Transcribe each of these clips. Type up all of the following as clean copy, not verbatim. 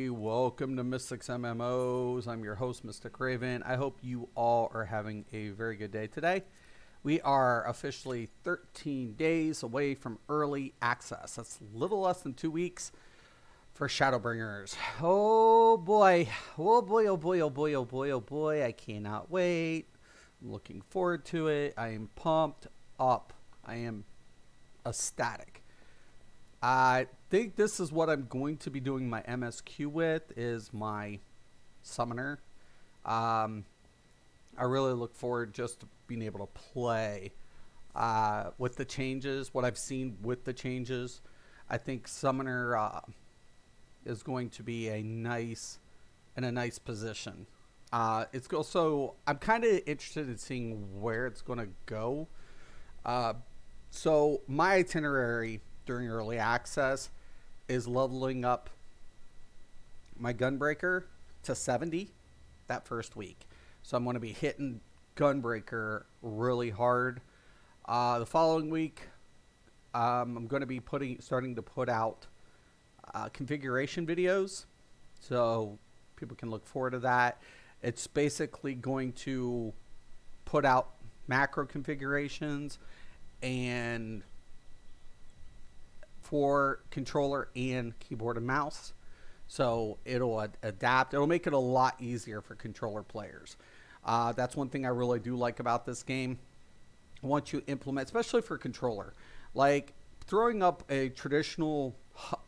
Welcome to Mystics MMOs. I'm your host, Mystic Raven. I hope you all are having a very good day today. We are officially 13 days away from early access. That's a little less than 2 weeks for Shadowbringers. Oh boy. Oh boy, oh boy, oh boy, oh boy, oh boy. I cannot wait. I'm looking forward to it. I am pumped up. I am ecstatic. I think this is what I'm going to be doing my MSQ with is my summoner. Um, I really look forward just to being able to play with the changes. What I've seen with the changes, I think summoner is going to be in a nice position. It's also I'm kind of interested in seeing where it's going to go. Uh, so my itinerary during early access is leveling up my Gunbreaker to 70 that first week. So I'm going to be hitting Gunbreaker really hard. The following week, I'm going to be starting to put out configuration videos, so people can look forward to that. It's basically going to put out macro configurations and for controller and keyboard and mouse. So it'll adapt. It'll make it a lot easier for controller players. That's one thing I really do like about this game. Once you implement, especially for controller, like throwing up a traditional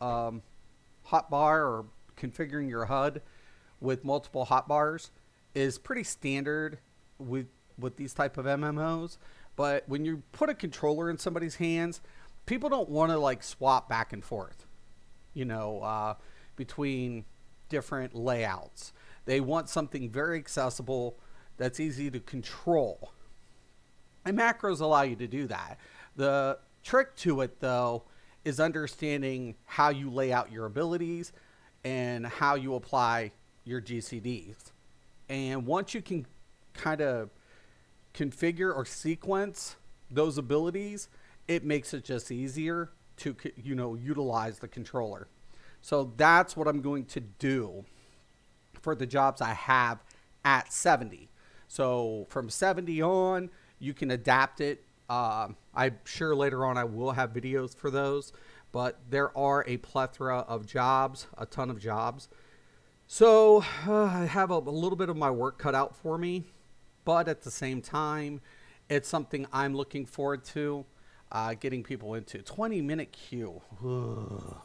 hotbar or configuring your HUD with multiple hotbars is pretty standard with these type of MMOs. But when you put a controller in somebody's hands, people don't want to like swap back and forth, you know, between different layouts. They want something very accessible that's easy to control. And macros allow you to do that. The trick to it, though, is understanding how you lay out your abilities and how you apply your GCDs. And once you can kind of configure or sequence those abilities, it makes it just easier to utilize the controller. So that's what I'm going to do for the jobs I have at 70. So from 70 on, you can adapt it. I'm sure later on I will have videos for those, but there are a plethora of jobs, a ton of jobs. So I have a little bit of my work cut out for me, but at the same time, it's something I'm looking forward to getting people into. 20-minute queue. Ugh.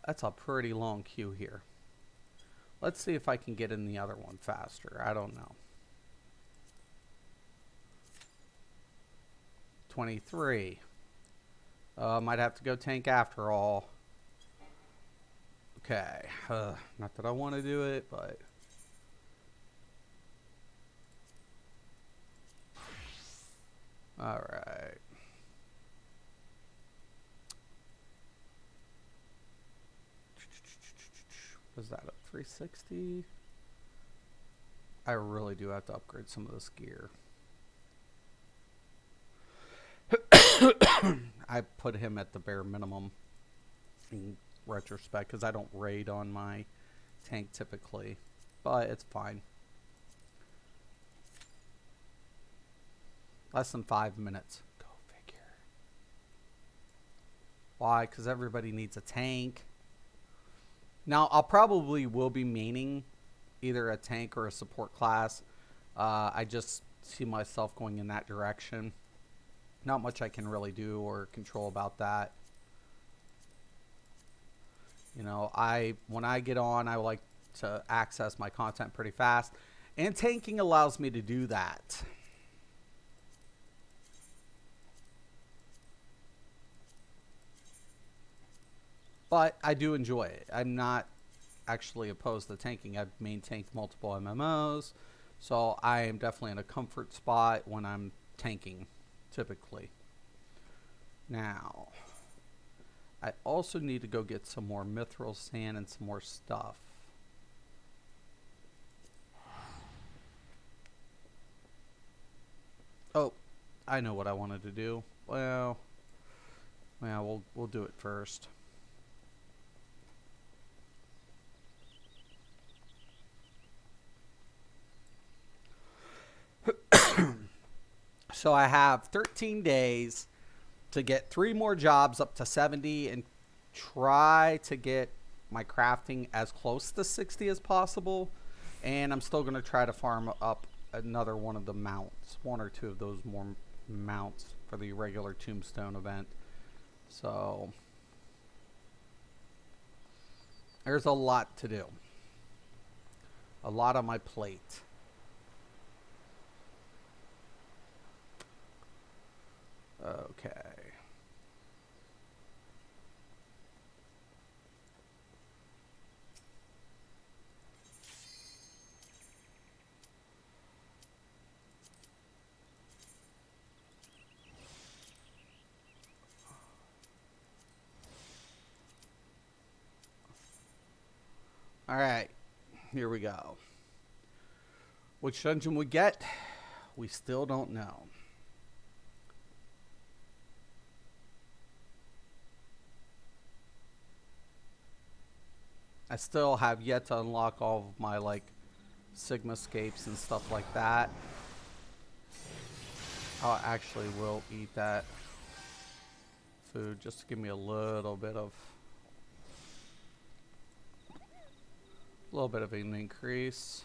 That's a pretty long queue here. Let's see if I can get in the other one faster. I don't know. 23. Might have to go tank after all. Okay. Not that I want to do it, but... Alright. Was that a 360? I really do have to upgrade some of this gear. I put him at the bare minimum in retrospect because I don't raid on my tank typically, but it's fine. Less than 5 minutes. Go figure. Why? Because everybody needs a tank. Now, I'll probably will be maining either a tank or a support class. I just see myself going in that direction. Not much I can really do or control about that. You know, when I get on, I like to access my content pretty fast. And tanking allows me to do that. But I do enjoy it. I'm not actually opposed to tanking. I've main tanked multiple MMOs, so I am definitely in a comfort spot when I'm tanking, typically. Now, I also need to go get some more mithril sand and some more stuff. Oh, I know what I wanted to do. Well, we'll do it first. So I have 13 days to get 3 more jobs up to 70 and try to get my crafting as close to 60 as possible. And I'm still going to try to farm up another one of the mounts, 1 or 2 of those more mounts for the regular tombstone event. So there's a lot to do. A lot on my plate. Okay. All right. Here we go. Which dungeon we get, we still don't know. I still have yet to unlock all of my, like, Sigmascapes and stuff like that. I actually will eat that food just to give me a little bit of an increase.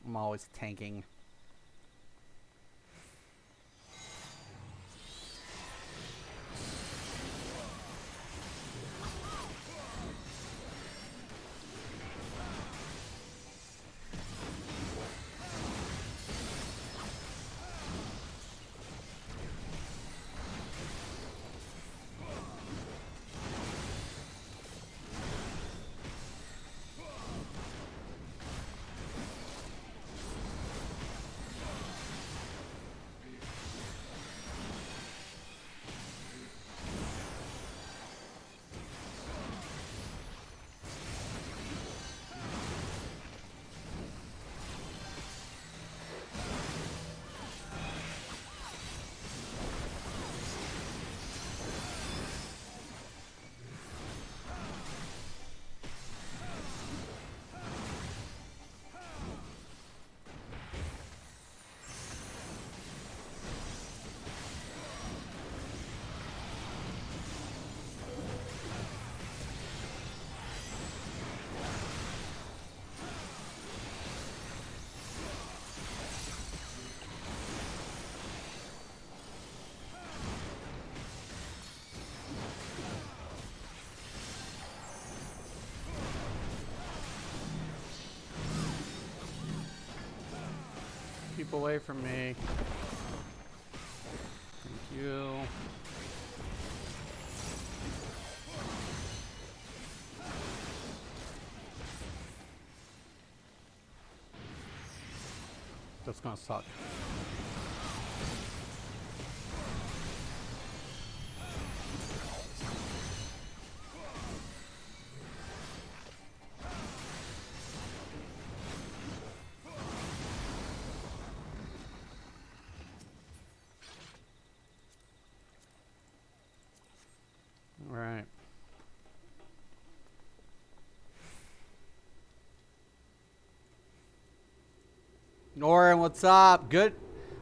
I'm always tanking. keep away from me. Thank you. That's gonna suck. All right. Norin, what's up? Good.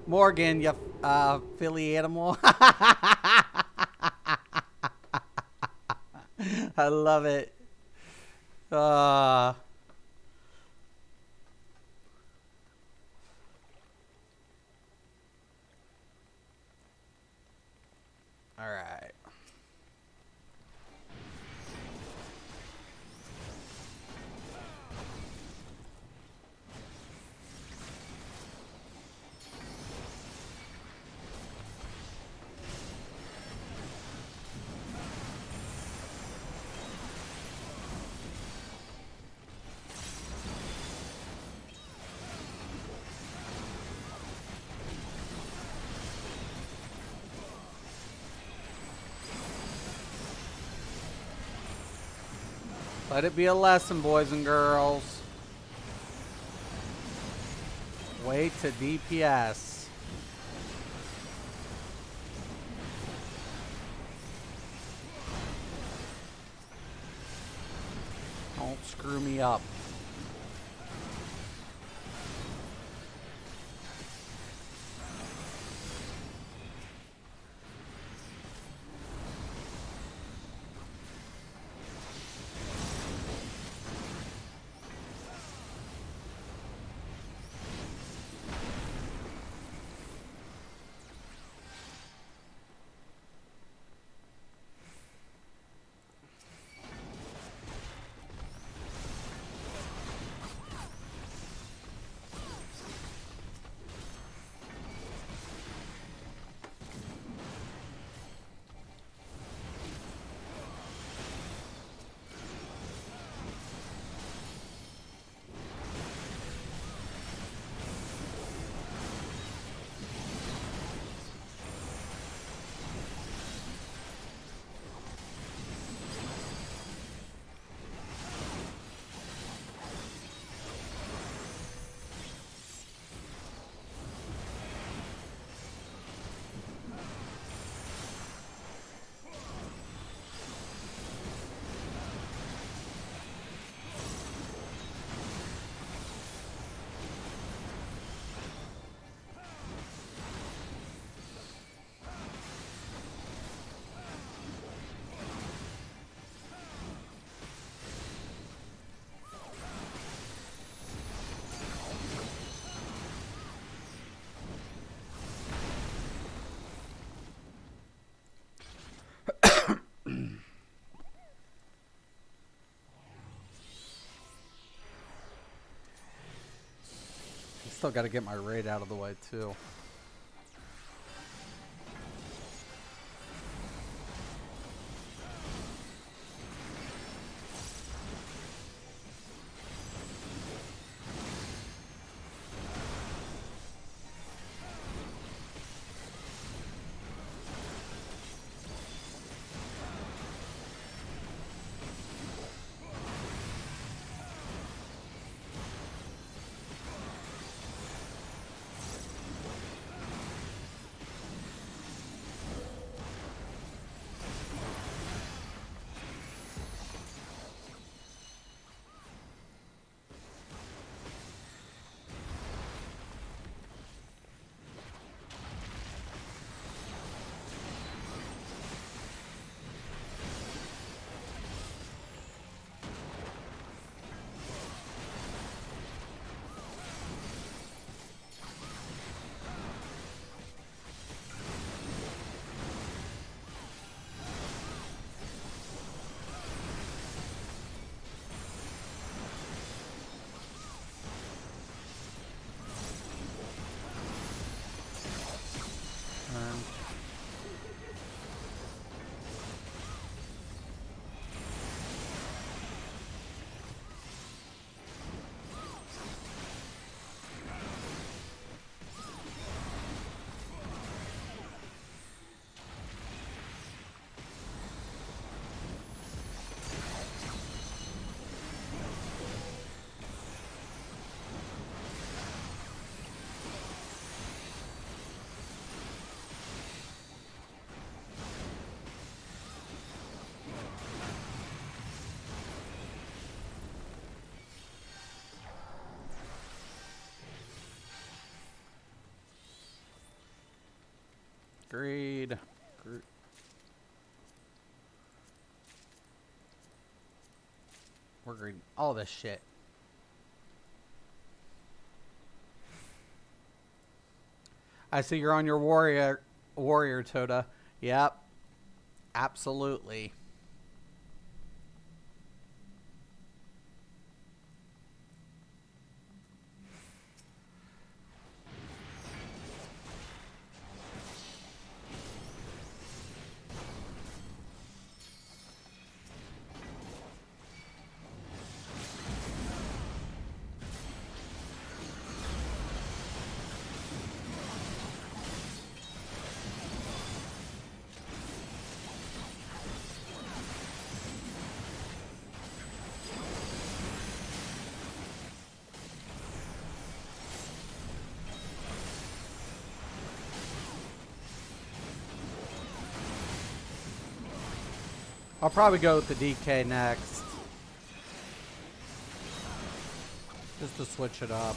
Morgan, you Philly animal. I love it. All right. Let it be a lesson, boys and girls. Wait to DPS. Don't screw me up. Still got to get my raid out of the way, too. evergreen, all this shit. I see you're on your warrior, Toda. Yep, absolutely. I'll probably go with the DK next, just to switch it up.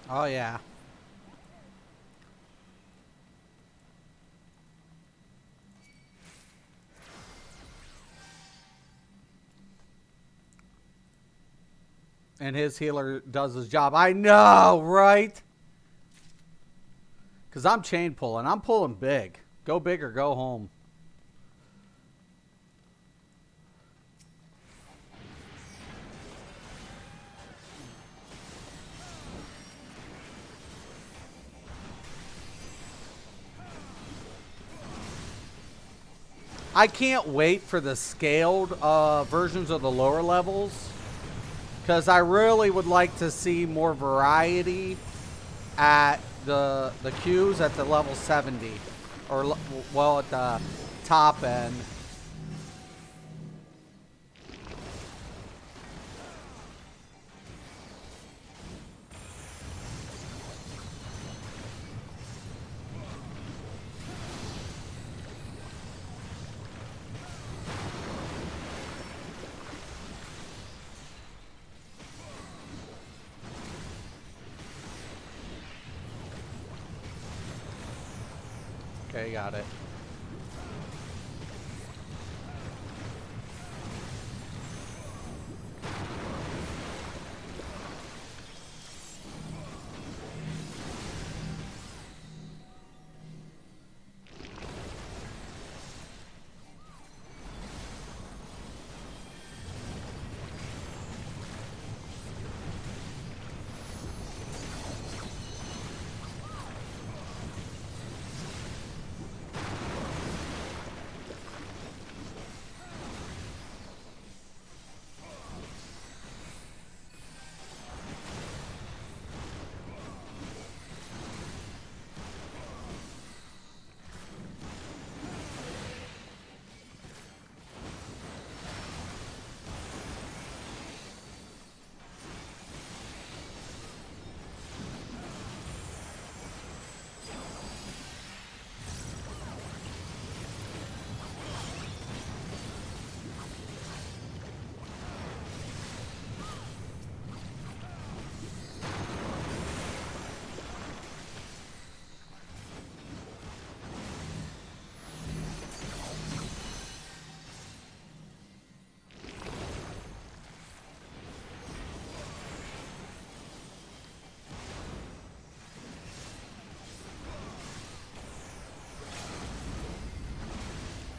Oh yeah. And his healer does his job. I know, right? Because I'm chain pulling. I'm pulling big. Go big or go home. I can't wait for the scaled versions of the lower levels, because I really would like to see more variety at the queues at the level 70, or well, at the top end. Okay, got it.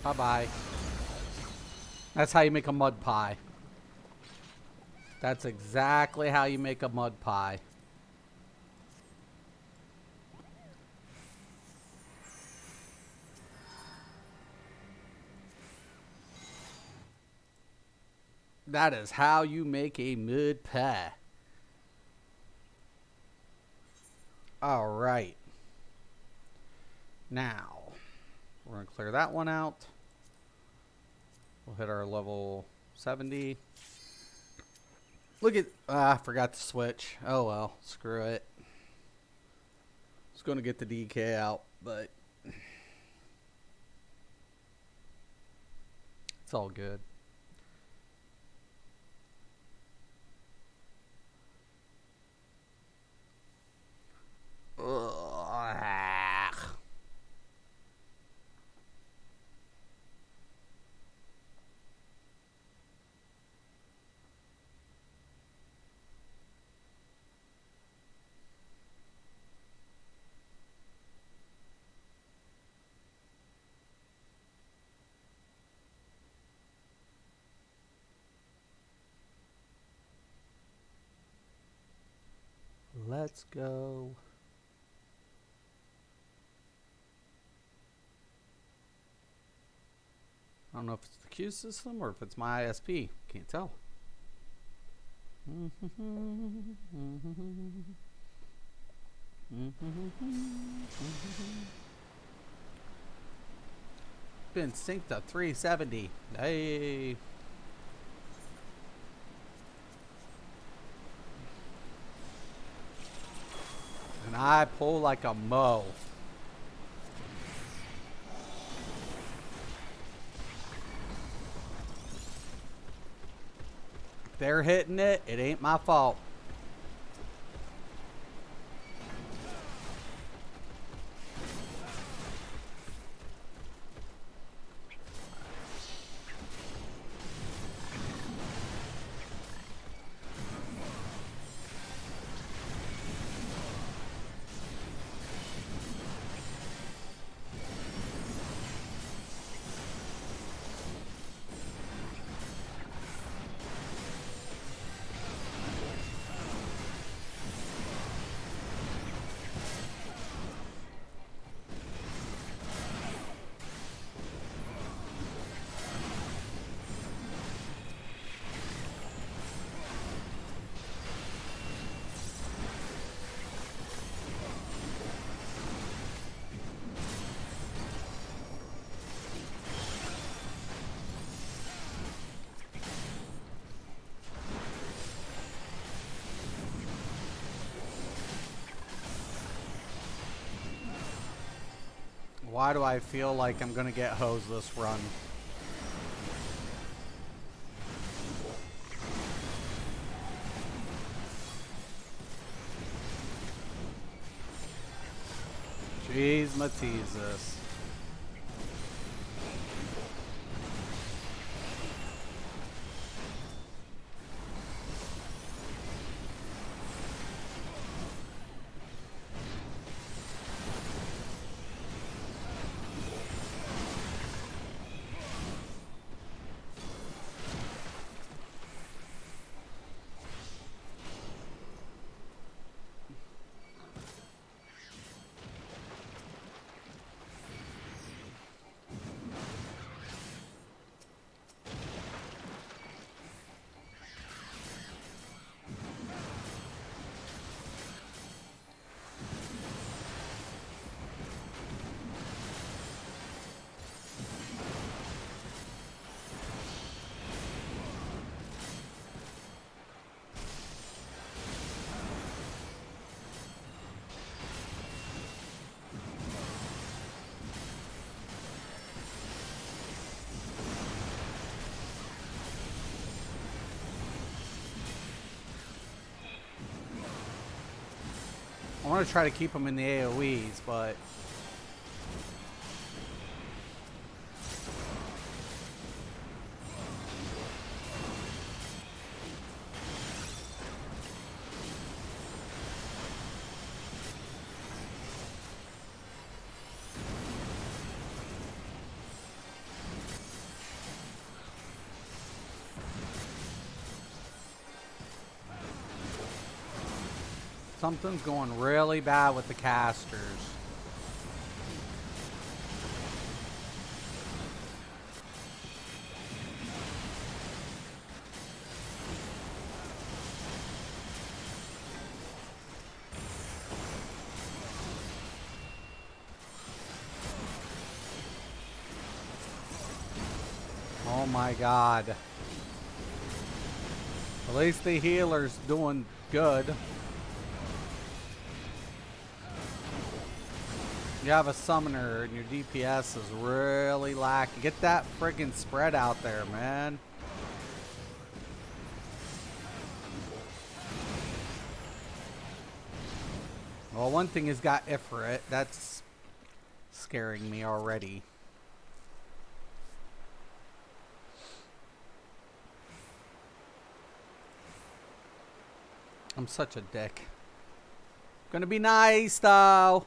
Bye-bye. That's how you make a mud pie. That's exactly how you make a mud pie. That is how you make a mud pie. All right. Now, we're going to clear that one out. We'll hit our level 70. Look at, I forgot to switch. Oh well, screw it. I was going to get the DK out, but it's all good. Ugh. Let's go. I don't know if it's the queue system or if it's my ISP. Can't tell. Been synced to 370. Hey. And I pull like a mow. If they're hitting it, it ain't my fault. Why do I feel like I'm gonna get hosed this run? Jeez Mateesus. I want to try to keep them in the AoEs, but Something's going really bad with the casters. Oh my god. At least the healer's doing good. You have a summoner and your DPS is really lacking. Get that friggin' spread out there, man. Well, one thing has got Ifrit. That's scaring me already. I'm such a dick. Gonna be nice, though.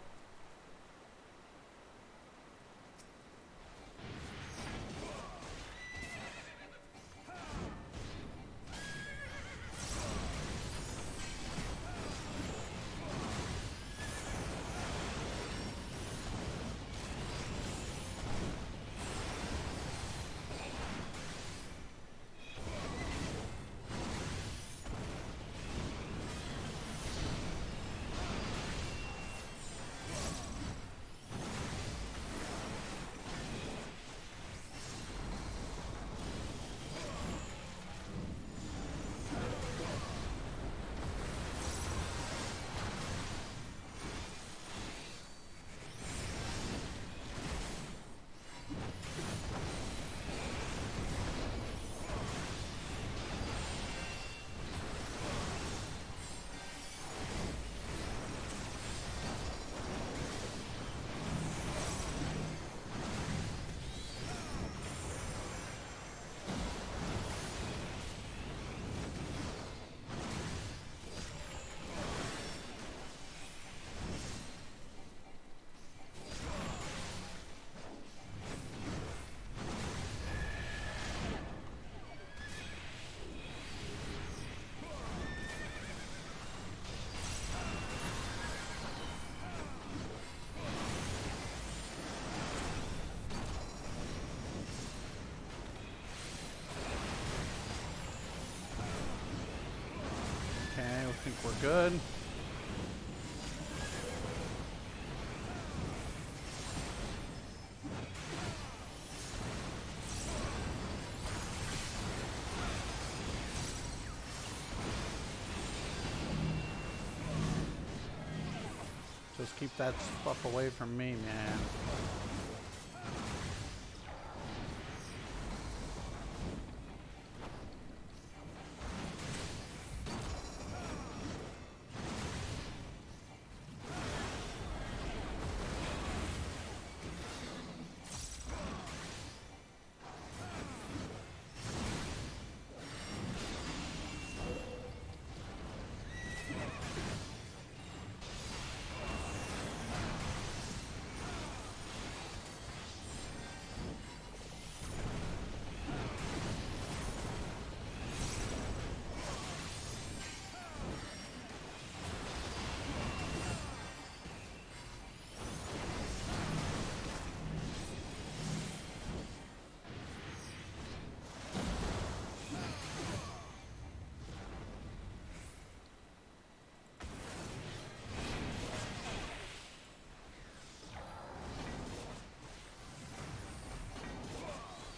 Okay, I think we're good. Just keep that stuff away from me, man.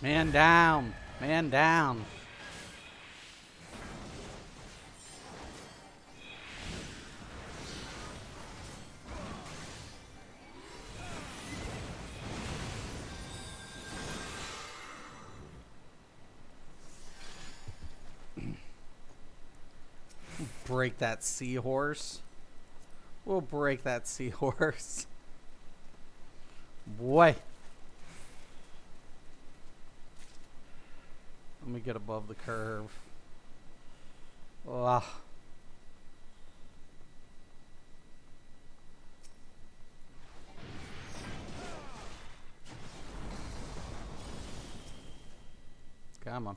Man down. Man down. Break that seahorse. We'll break that seahorse. Boy. Let me get above the curve. Ugh. Come on.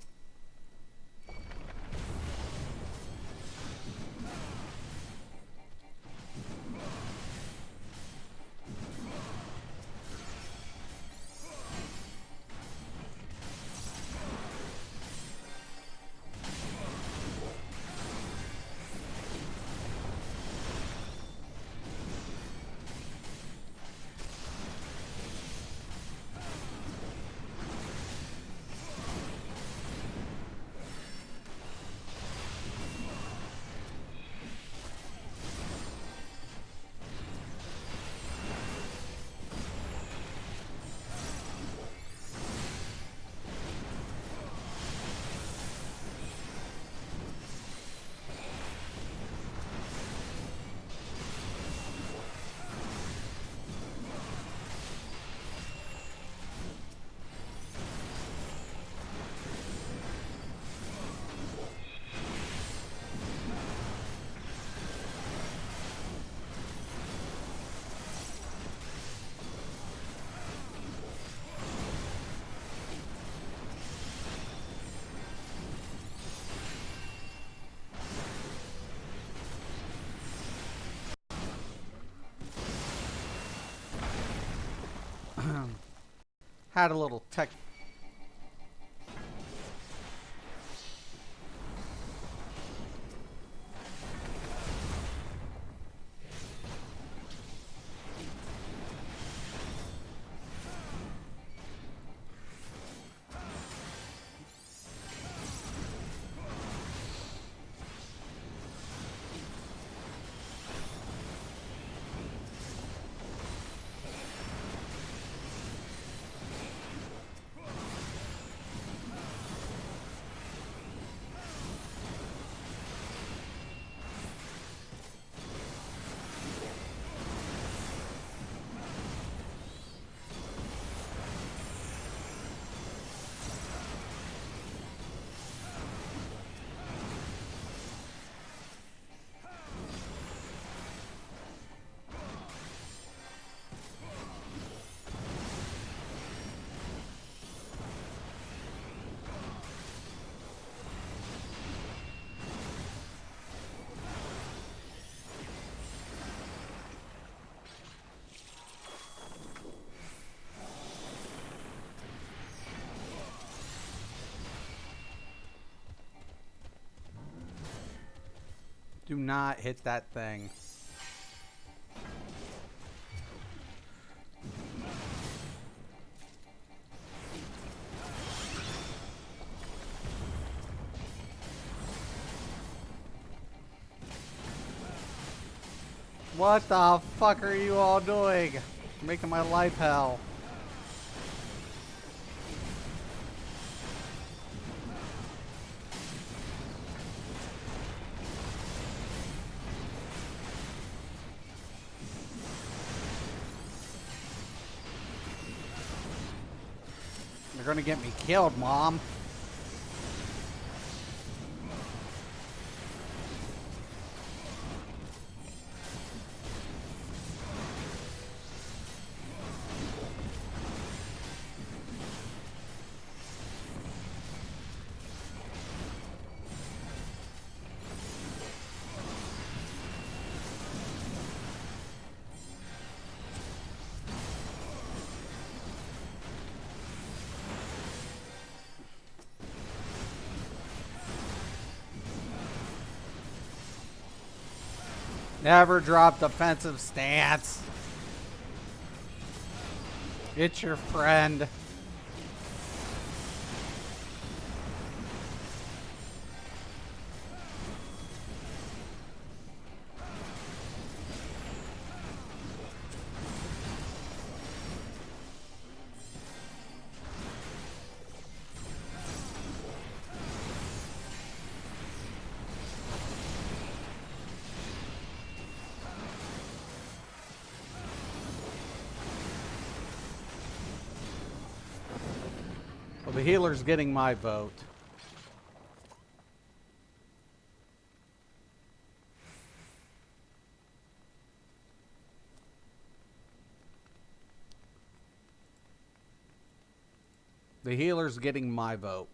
Had a little tech. Do not hit that thing. What the fuck are you all doing? You're making my life hell. You're gonna get me killed, Mom. Never drop defensive stance. It's your friend. Well, the healer's getting my vote. The healer's getting my vote.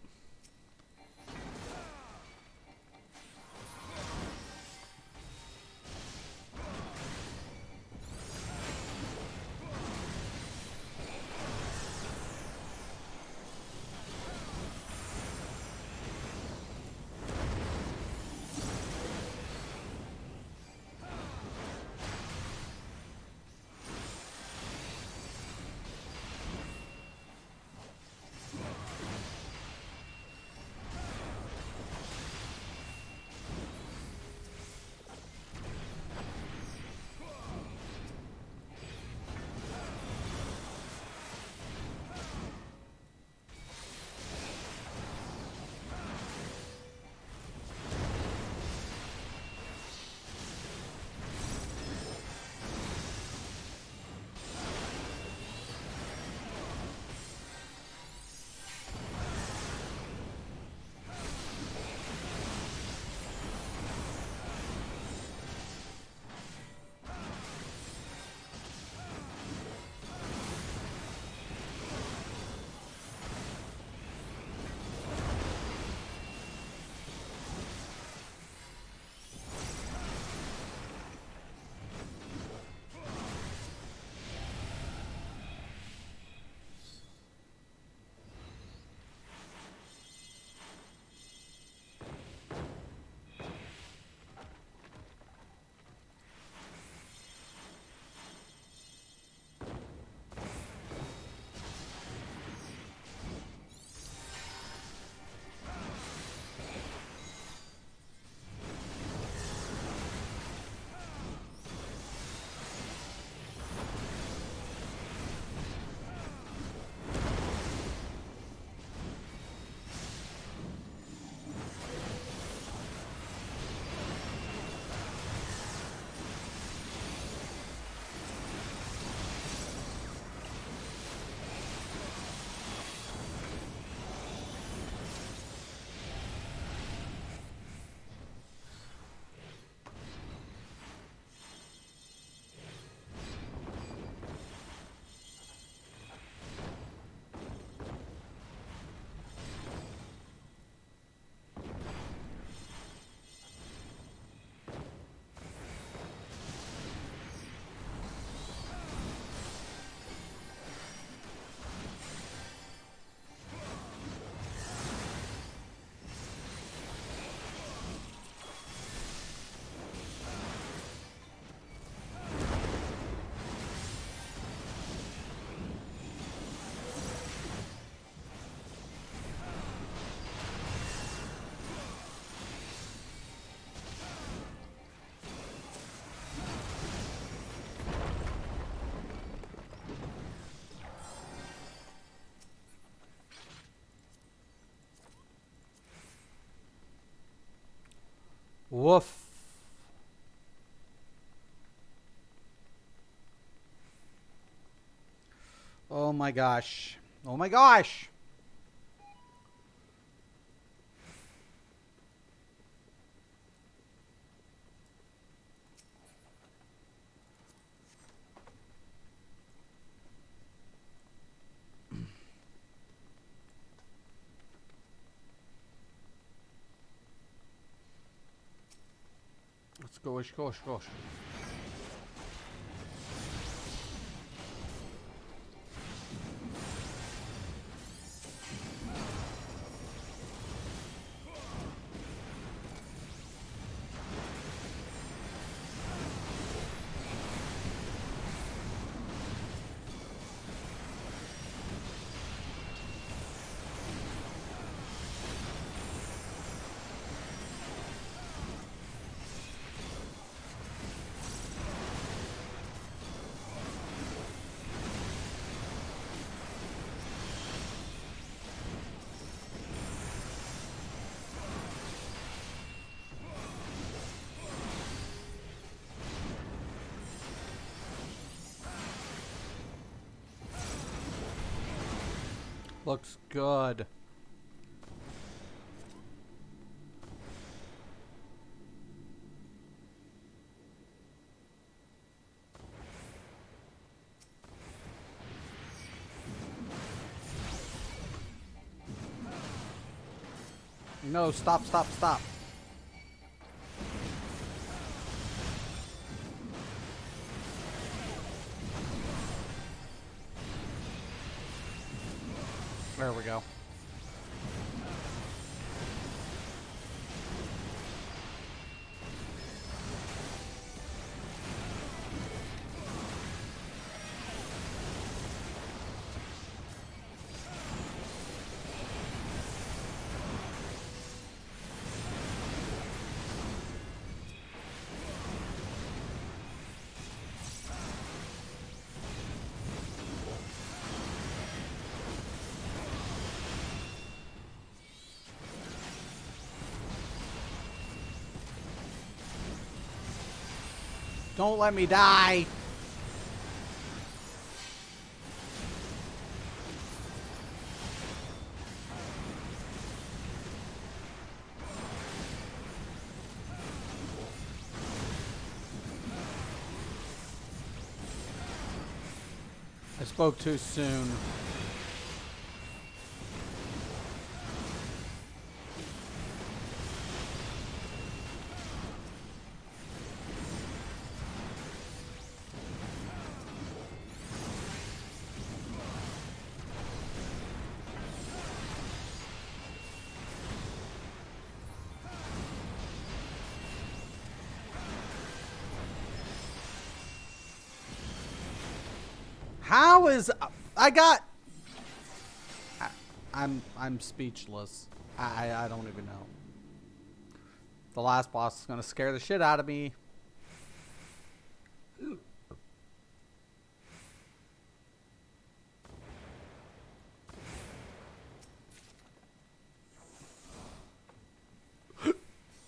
Woof. Oh my gosh. Oh my gosh. Let's go, gosh, gosh. Looks good. No, stop, stop, stop. There we go. Don't let me die. I spoke too soon. How is I got? I'm speechless. I don't even know. The last boss is gonna scare the shit out of me.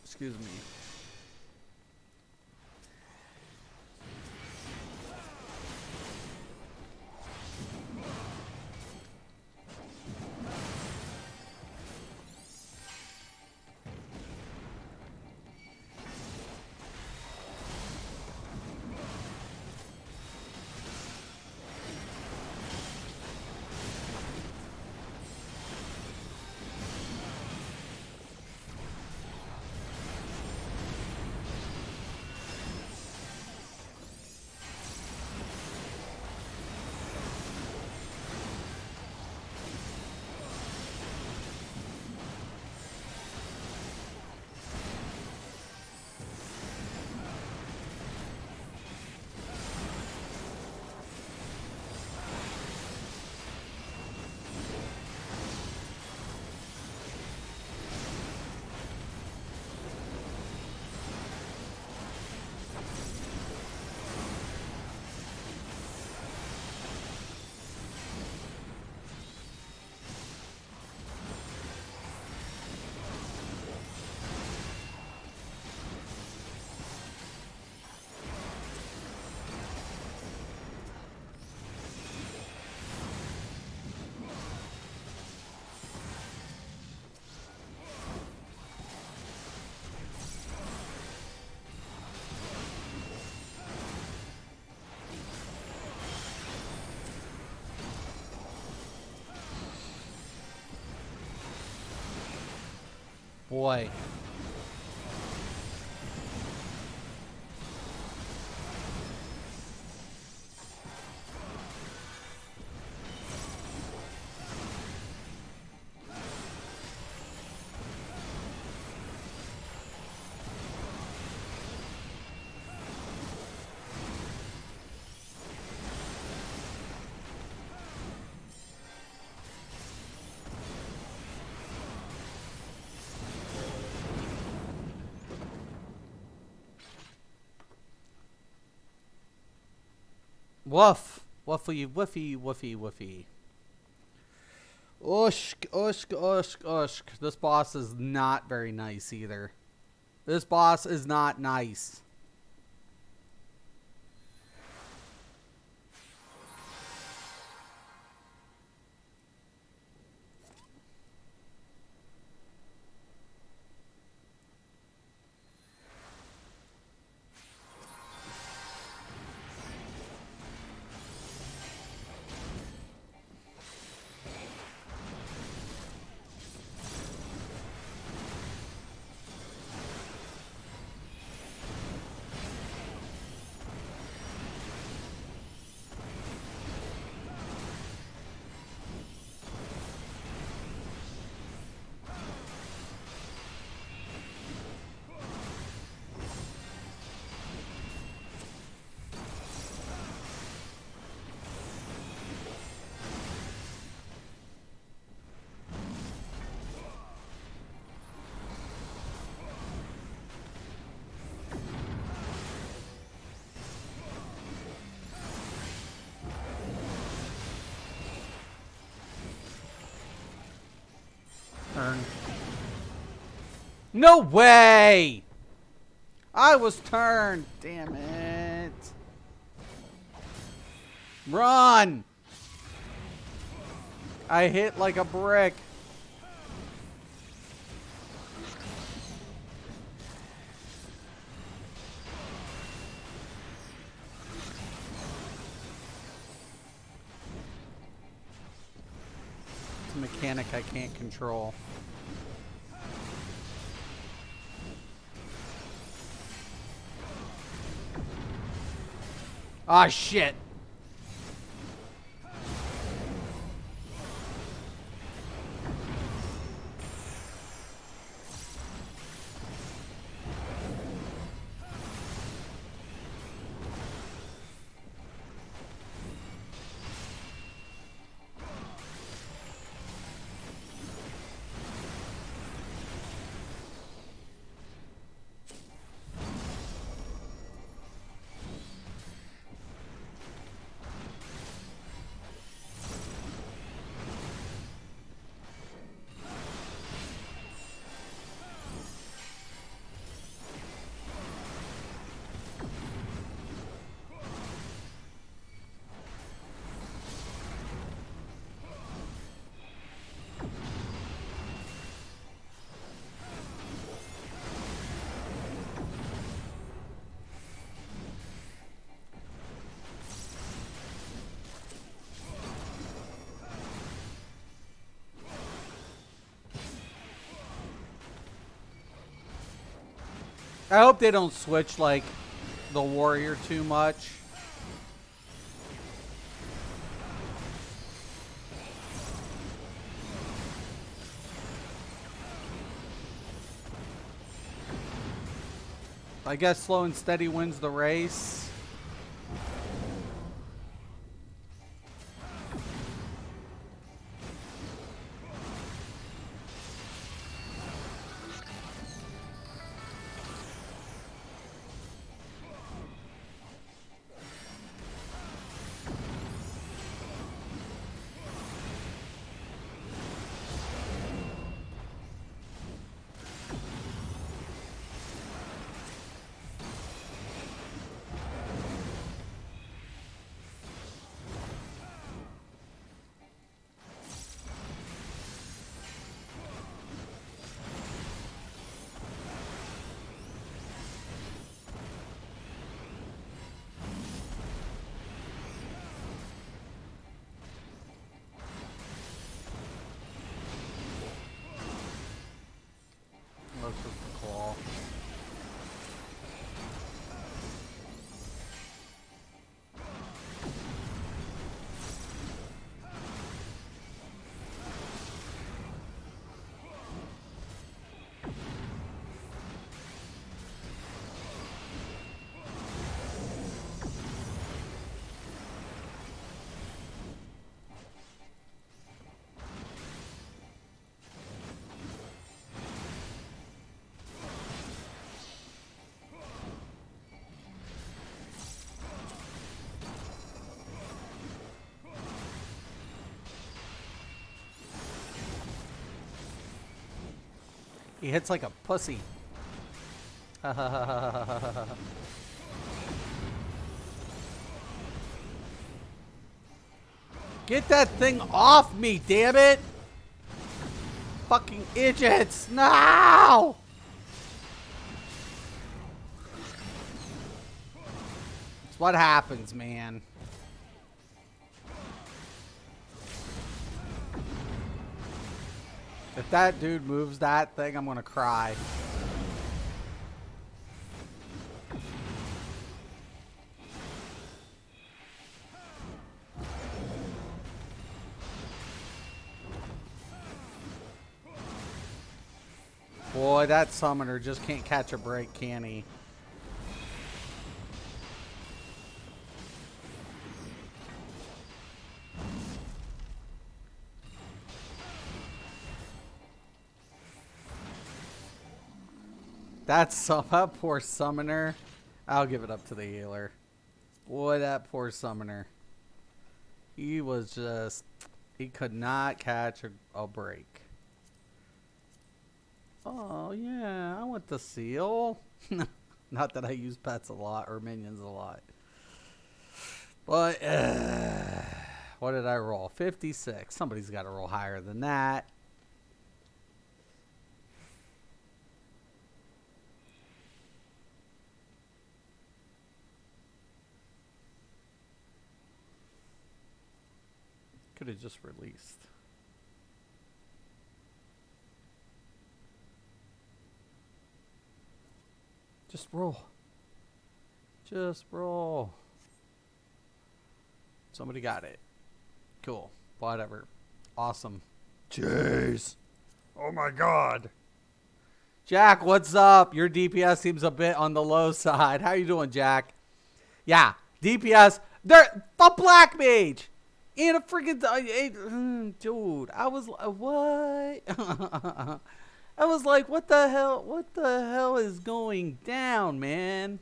Excuse me. boy. Woof. Woofy, woofy, woofy, woofy. Ushk, ushk, ushk, ushk. This boss is not very nice either. This boss is not nice. Turn. No way! I was turned. Damn it. Run! I hit like a brick. It's a mechanic I can't control. Ah, shit. I hope they don't switch, like, the warrior too much. I guess slow and steady wins the race. He hits like a pussy. Get that thing off me, damn it! Fucking idiots! No! It's what happens, man. If that dude moves that thing, I'm gonna cry. Boy, that summoner just can't catch a break, can he? That poor summoner. I'll give it up to the healer. Boy, that poor summoner. He was just... He could not catch a break. Oh, yeah. I want the seal. Not that I use pets a lot or minions a lot. But, what did I roll? 56. Somebody's got to roll higher than that. Could have just released. Just roll. Just roll. Somebody got it. Cool. Whatever. Awesome. Jeez. Oh my god. Jack, what's up? Your DPS seems a bit on the low side. How you doing, Jack? Yeah, DPS. They're a black mage. And a freaking dude. I was what? I was like, what the hell? What the hell is going down, man?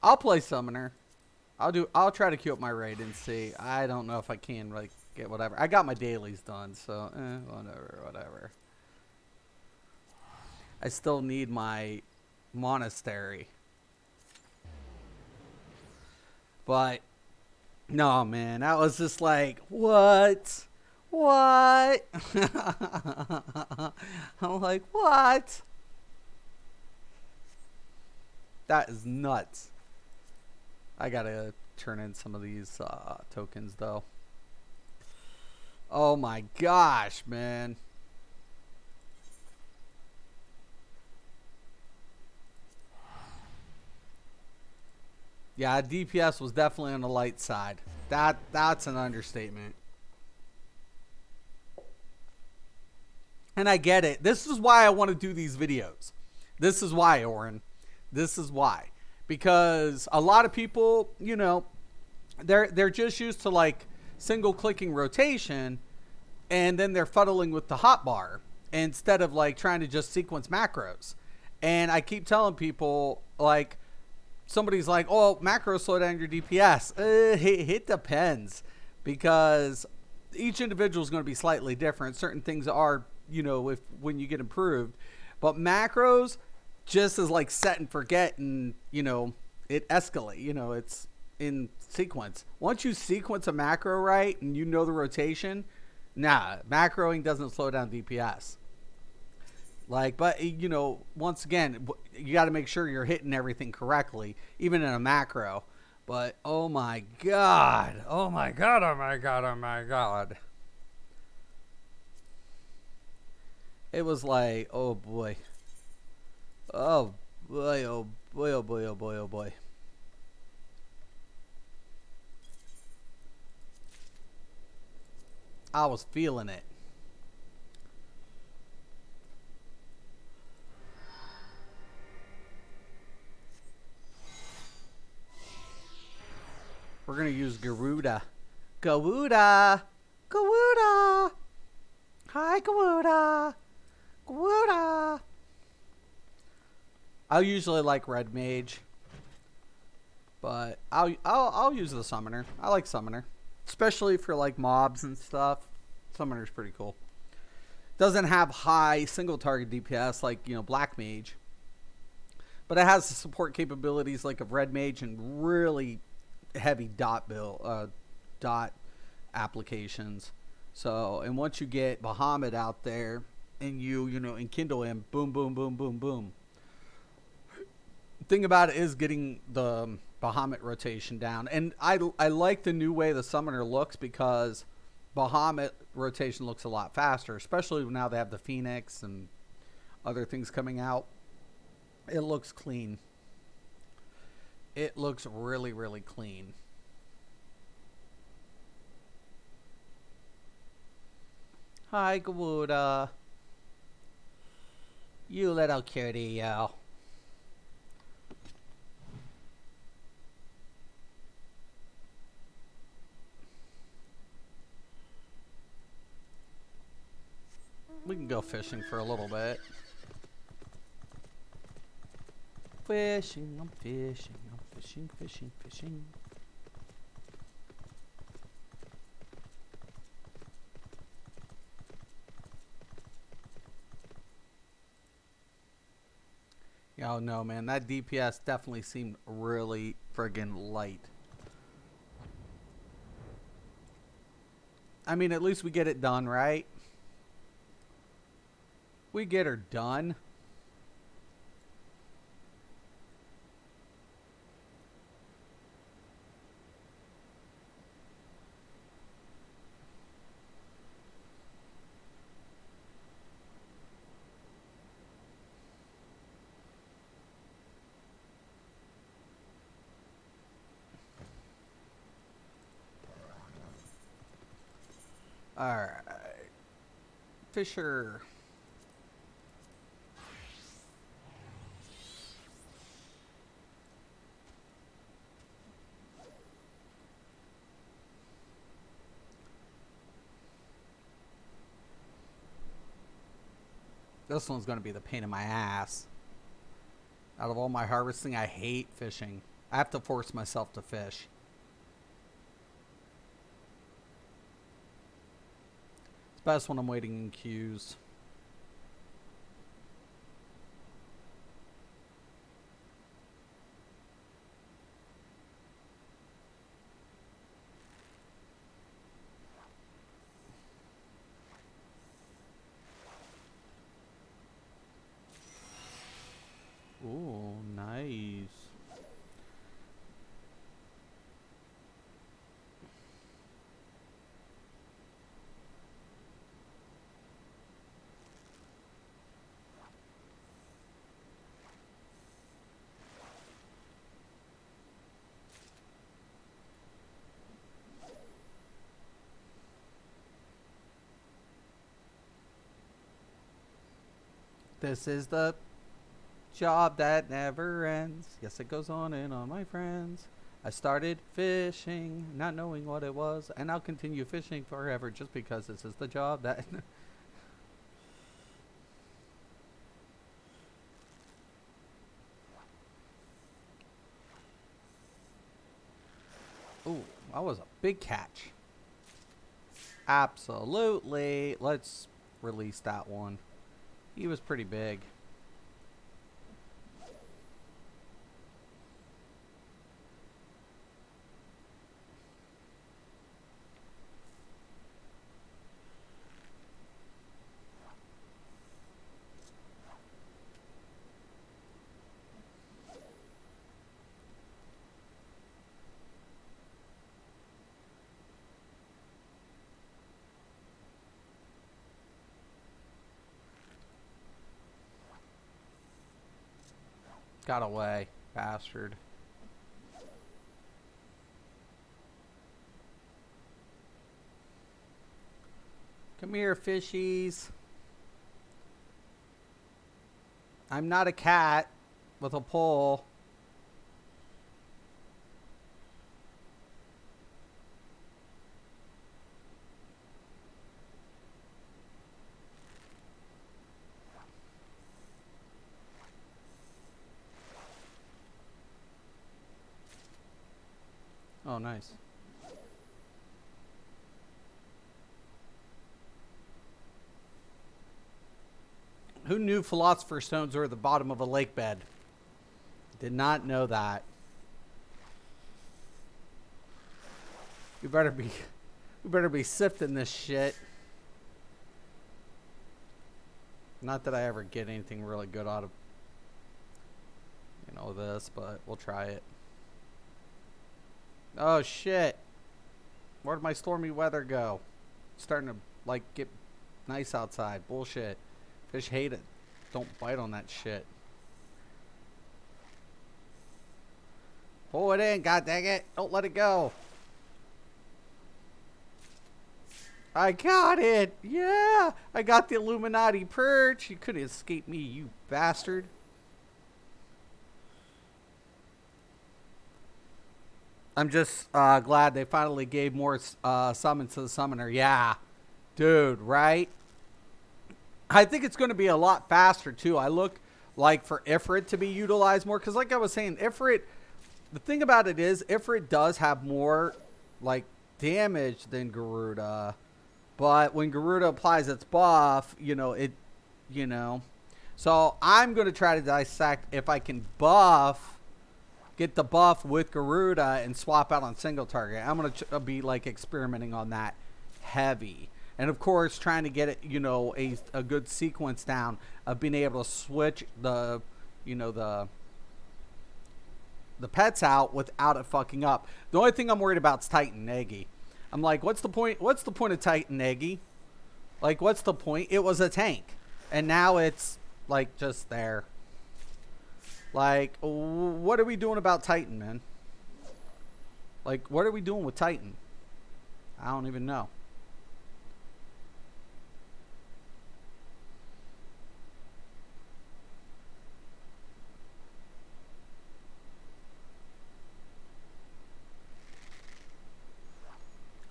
I'll play summoner. I'll try to queue up my raid and see. I don't know if I can like get whatever. I got my dailies done, so whatever. I still need my monastery. But no, man, that was just like, what? What? I'm like, what? That is nuts. I gotta turn in some of these tokens, though. Oh my gosh, man. Yeah, DPS was definitely on the light side. That's an understatement. And I get it. This is why I want to do these videos. This is why, Oren. This is why. Because a lot of people, you know, they're just used to like single clicking rotation, and then they're fuddling with the hotbar instead of like trying to just sequence macros. And I keep telling people, like, somebody's like, oh, macros slow down your DPS. It depends, because each individual is going to be slightly different. Certain things are, you know, when you get improved, but macros just is like set and forget, and you know, it escalate, you know, it's in sequence. Once you sequence a macro right and you know the rotation, nah, macroing doesn't slow down DPS. Like, but you know, once again, you got to make sure you're hitting everything correctly, even in a macro. But oh my god, oh my god, oh my god, oh my god. It was like, oh boy. Oh boy, oh boy, oh boy, oh boy, oh boy. I was feeling it. We're going to use Garuda. Garuda! Garuda! Hi, Garuda! Garuda! I usually like Red Mage, but I'll use the Summoner. I like Summoner, especially for like mobs and stuff. Summoner's pretty cool. Doesn't have high single target DPS like Black Mage, but it has the support capabilities like of Red Mage and really heavy dot applications. So, and once you get Bahamut out there and you enkindle him, boom, boom, boom, boom, boom. Thing about it is getting the Bahamut rotation down, and I like the new way the summoner looks because Bahamut rotation looks a lot faster, especially now they have the Phoenix and other things coming out. It looks clean. It looks really, really clean. Hi, Gawuda. You little cutie, yo. We can go fishing for a little bit. Fishing, I'm fishing, I'm fishing, fishing, fishing. Oh no, man, that DPS definitely seemed really friggin' light. I mean, at least we get it done, right? We get her done. Alright. Fisher. This one's going to be the pain in my ass. Out of all my harvesting, I hate fishing. I have to force myself to fish. It's best when I'm waiting in queues. Ooh, nice. This is the job that never ends. Yes, it goes on and on, my friends. I started fishing, not knowing what it was, and I'll continue fishing forever just because this is the job that... Ooh, that was a big catch. Absolutely. Let's release that one. He was pretty big. Got away, bastard. Come here, fishies. I'm not a cat with a pole. Oh, nice. Who knew philosopher's stones were at the bottom of a lake bed? Did not know that. We better be sifting this shit. Not that I ever get anything really good out of, this, but we'll try it. Oh shit. Where'd my stormy weather go? It's starting to like get nice outside. Bullshit. Fish hate it. Don't bite on that shit. Pull it in, god dang it. Don't let it go. I got it. Yeah. I got the Illuminati perch. You couldn't escape me, you bastard. I'm just glad they finally gave more summons to the summoner. Yeah. Dude, right? I think it's going to be a lot faster, too. I look like for Ifrit to be utilized more. Because like I was saying, Ifrit, the thing about it is, Ifrit does have more, like, damage than Garuda. But when Garuda applies its buff, So I'm going to try to dissect if I can get the buff with Garuda and swap out on single target. I'm going to be, like, experimenting on that heavy. And, of course, trying to get it, a good sequence down of being able to switch the pets out without it fucking up. The only thing I'm worried about is Titan Eggy. I'm like, what's the point? What's the point of Titan Eggy? Like, what's the point? It was a tank. And now it's, like, just there. Like, what are we doing about Titan, man? Like, what are we doing with Titan? I don't even know.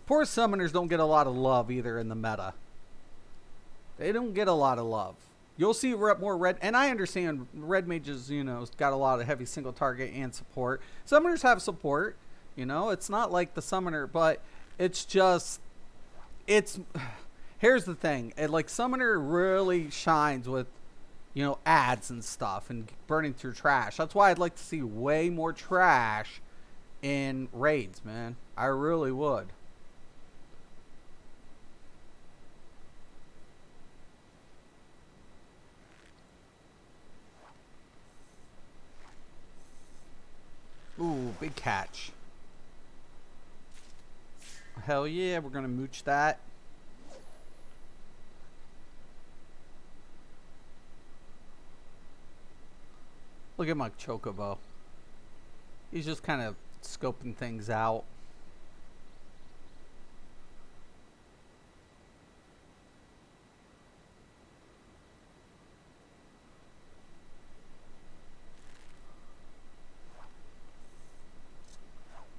Poor summoners don't get a lot of love either in the meta. They don't get a lot of love. You'll see more red, and I understand red mages, got a lot of heavy single target and support. Summoners have support, it's not like the summoner, but it's just, here's the thing. Like, summoner really shines with, ads and stuff and burning through trash. That's why I'd like to see way more trash in raids, man. I really would. Ooh, big catch. Hell yeah, we're gonna mooch that. Look at my Chocobo. He's just kind of scoping things out.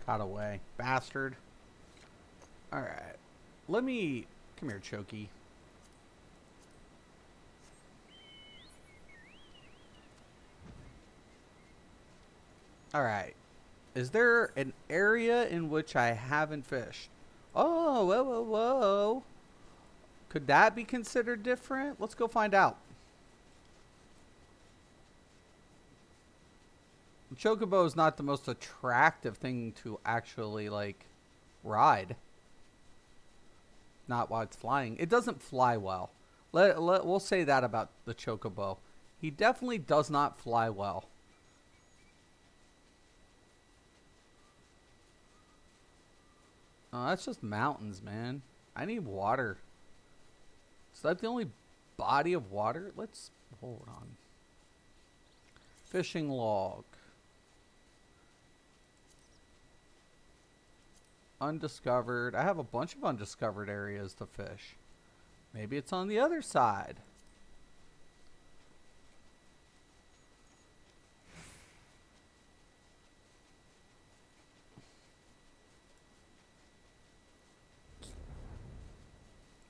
Got away. Bastard. Alright. Come here, Choky. Alright. Is there an area in which I haven't fished? Oh, whoa, whoa, whoa. Could that be considered different? Let's go find out. Chocobo is not the most attractive thing to actually, like, ride. Not while it's flying. It doesn't fly well. We'll say that about the Chocobo. He definitely does not fly well. Oh, that's just mountains, man. I need water. Is that the only body of water? Let's hold on. Fishing log. Undiscovered. I have a bunch of undiscovered areas to fish. Maybe it's on the other side.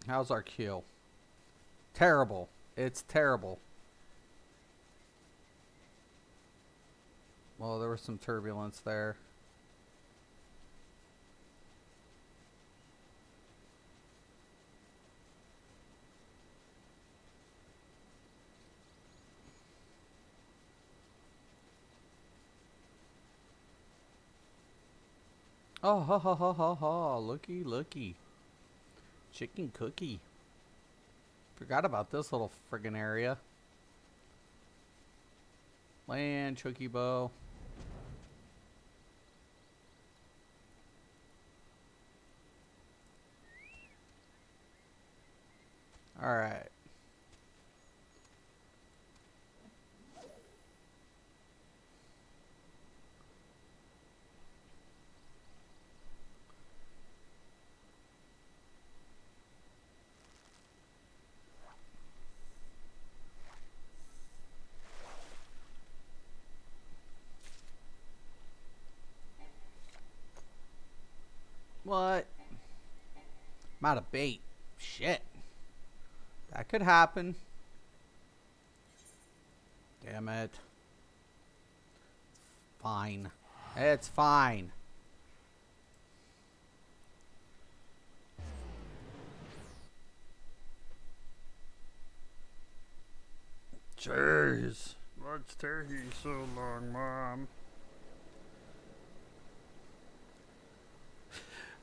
How's our keel? Terrible. It's terrible. Well, there was some turbulence there. Oh, ha ha ha ha ha. Looky, looky. Chicken cookie. Forgot about this little friggin' area. Land, Chocobo. Alright. What? I'm out of bait. Shit. That could happen. Damn it. Fine. It's fine. Jeez. What's taking so long, Mom?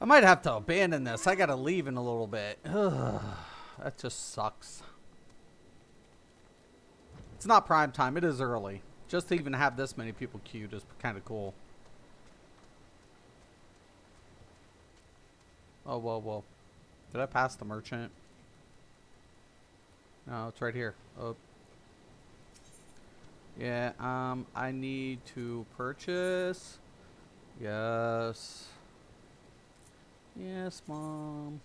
I might have to abandon this. I gotta leave in a little bit. Ugh, that just sucks. It's not prime time. It is early. Just to even have this many people queued is kind of cool. Oh, whoa, whoa. Did I pass the merchant? No, it's right here. Oh. Yeah, I need to purchase. Yes. Yes, Mom.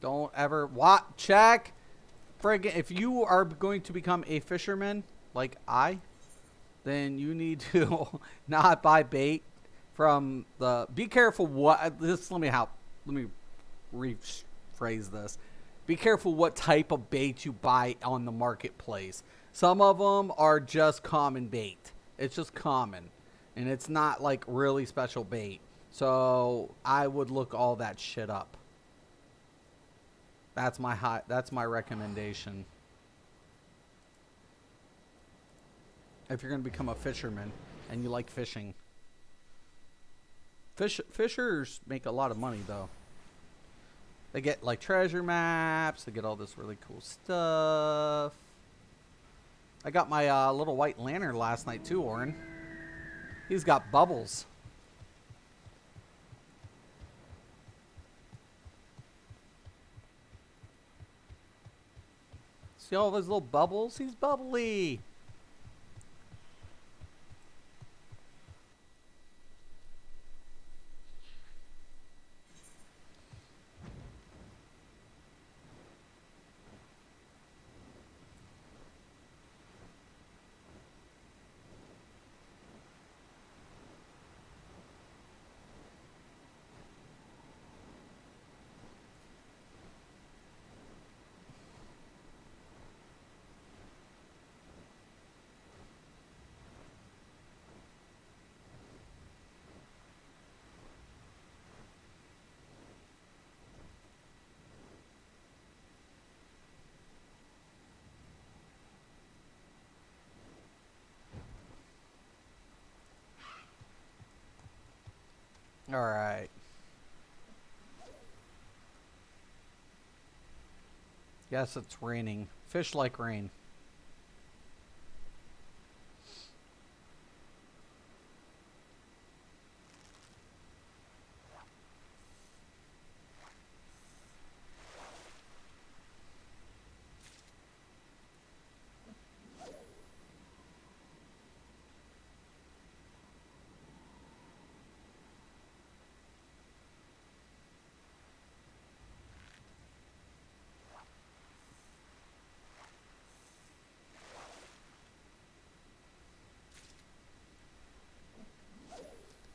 Don't ever check. Friggin', if you are going to become a fisherman like I, then you need to not buy bait from the. Be careful what this. Let me rephrase this. Be careful what type of bait you buy on the marketplace. Some of them are just common bait. It's just common, and it's not like really special bait. So I would look all that shit up. That's my recommendation. If you're going to become a fisherman and you like fishing. Fishers make a lot of money though. They get like treasure maps, they get all this really cool stuff. I got my little white lantern last night too, Oren. He's got bubbles. See all those little bubbles? He's bubbly. All right. Yes, it's raining. Fish like rain.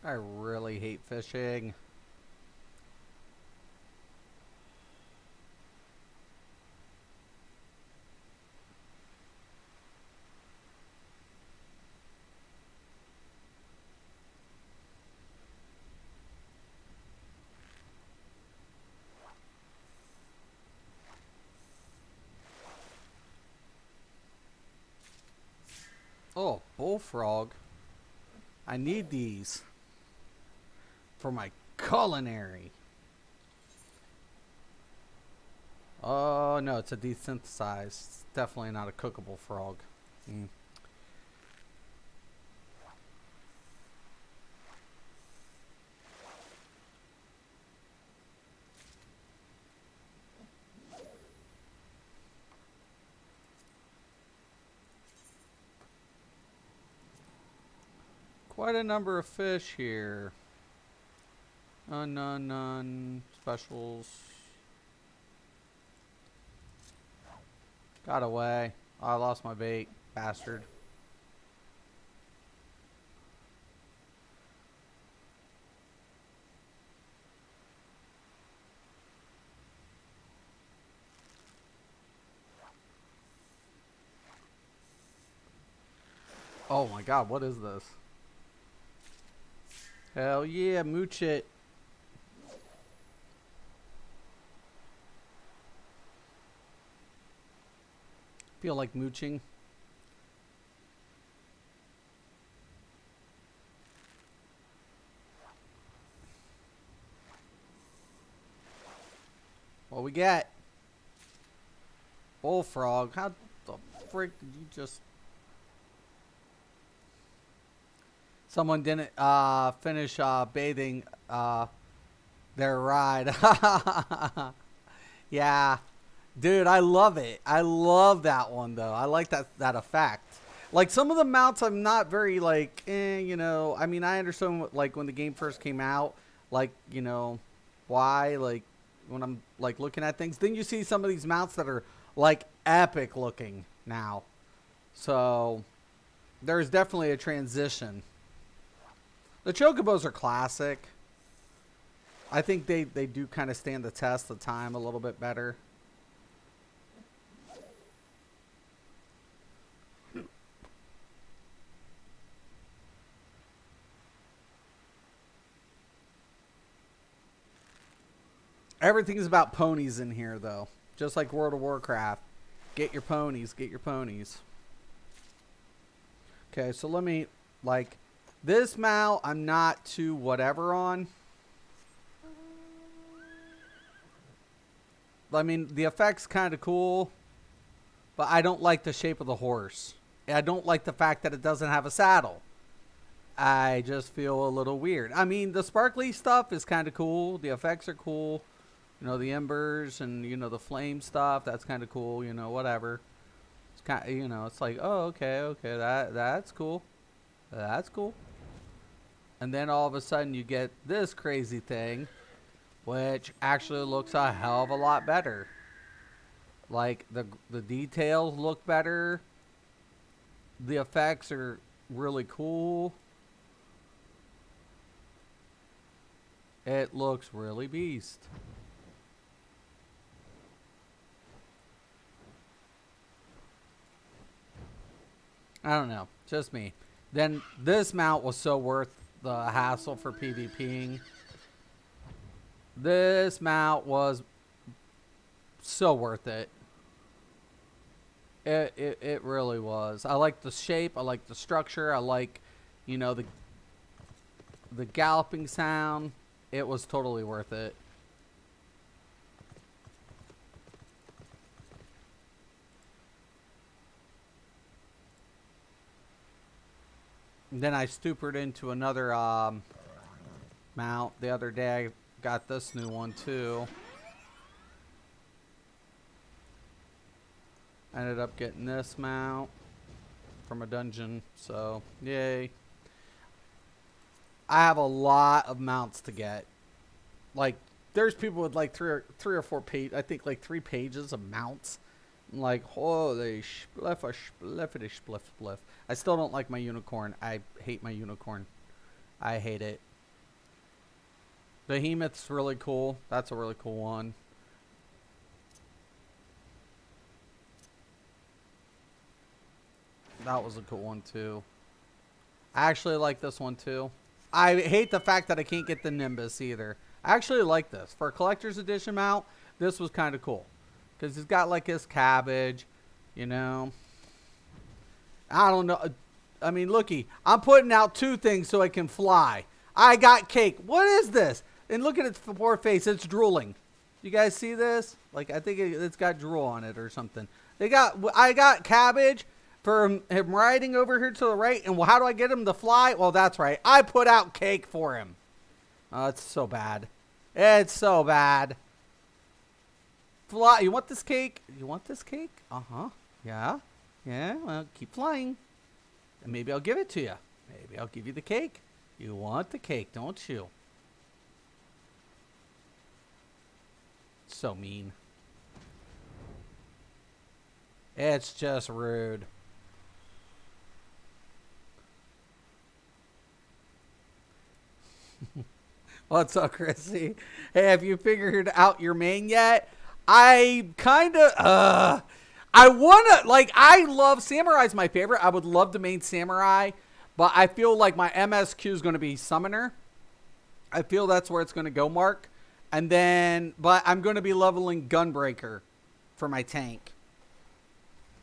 I really hate fishing. Oh, bullfrog. I need these for my culinary. Oh, no, it's a desynthesized. It's definitely not a cookable frog. Mm. Quite a number of fish here. None. Specials. Got away. Oh, I lost my bait. Bastard. Oh my god, what is this? Hell yeah, mooch it. Feel like mooching. What we got? Bullfrog. How the frick did you just... Someone didn't finish bathing their ride. Yeah. Dude, I love it. I love that one, though. I like that effect. Like, some of the mounts I'm not very, like, you know. I mean, I understand, like, when the game first came out, like, you know, why, like, when I'm, like, looking at things. Then you see some of these mounts that are, like, epic looking now. So, there's definitely a transition. The Chocobos are classic. I think they do kind of stand the test of time a little bit better. Everything's about ponies in here, though. Just like World of Warcraft. Get your ponies. Get your ponies. Okay, so let me, like, this mount I'm not too whatever on. I mean, the effect's kind of cool, but I don't like the shape of the horse. I don't like the fact that it doesn't have a saddle. I just feel a little weird. I mean, the sparkly stuff is kind of cool. The effects are cool. You know, the embers and, you know, the flame stuff, that's kind of cool, you know, whatever. It's kind of, you know, it's like, oh, okay, that's cool. That's cool. And then all of a sudden you get this crazy thing, which actually looks a hell of a lot better. Like, the details look better. The effects are really cool. It looks really beast. I don't know. Just me. Then this mount was so worth the hassle for PvPing. This mount was so worth it. It really was. I like the shape. I like the structure. I like, you know, the galloping sound. It was totally worth it. And then I stupid into another mount the other day. I got this new one too. I ended up getting this mount from a dungeon, so yay. I have a lot of mounts to get. Like, there's people with like three or four page, I think like 3 pages of mounts. I'm like, holy spliffity spliff. I still don't like my unicorn. I hate my unicorn. I hate it. Behemoth's really cool. That's a really cool one. That was a cool one too. I actually like this one too. I hate the fact that I can't get the Nimbus either. I actually like this. For a collector's edition mount, this was kind of cool. Because he's got like his cabbage, you know. I don't know. I mean, looky. I'm putting out 2 things so it can fly. I got cake. What is this? And look at its poor face. It's drooling. You guys see this? Like, I think it's got drool on it or something. I got cabbage for him riding over here to the right. And how do I get him to fly? Well, that's right. I put out cake for him. Oh, it's so bad. It's so bad. Fly. You want this cake? You want this cake? Uh-huh. Yeah. Yeah. Well, keep flying. And maybe I'll give it to you. Maybe I'll give you the cake. You want the cake, don't you? So mean. It's just rude. What's up, Chrissy? Hey, have you figured out your main yet? I kind of, I want to, like, I love, Samurai's my favorite. I would love to main Samurai, but I feel like my MSQ is going to be Summoner. I feel that's where it's going to go, Mark. And then, but I'm going to be leveling Gunbreaker for my tank.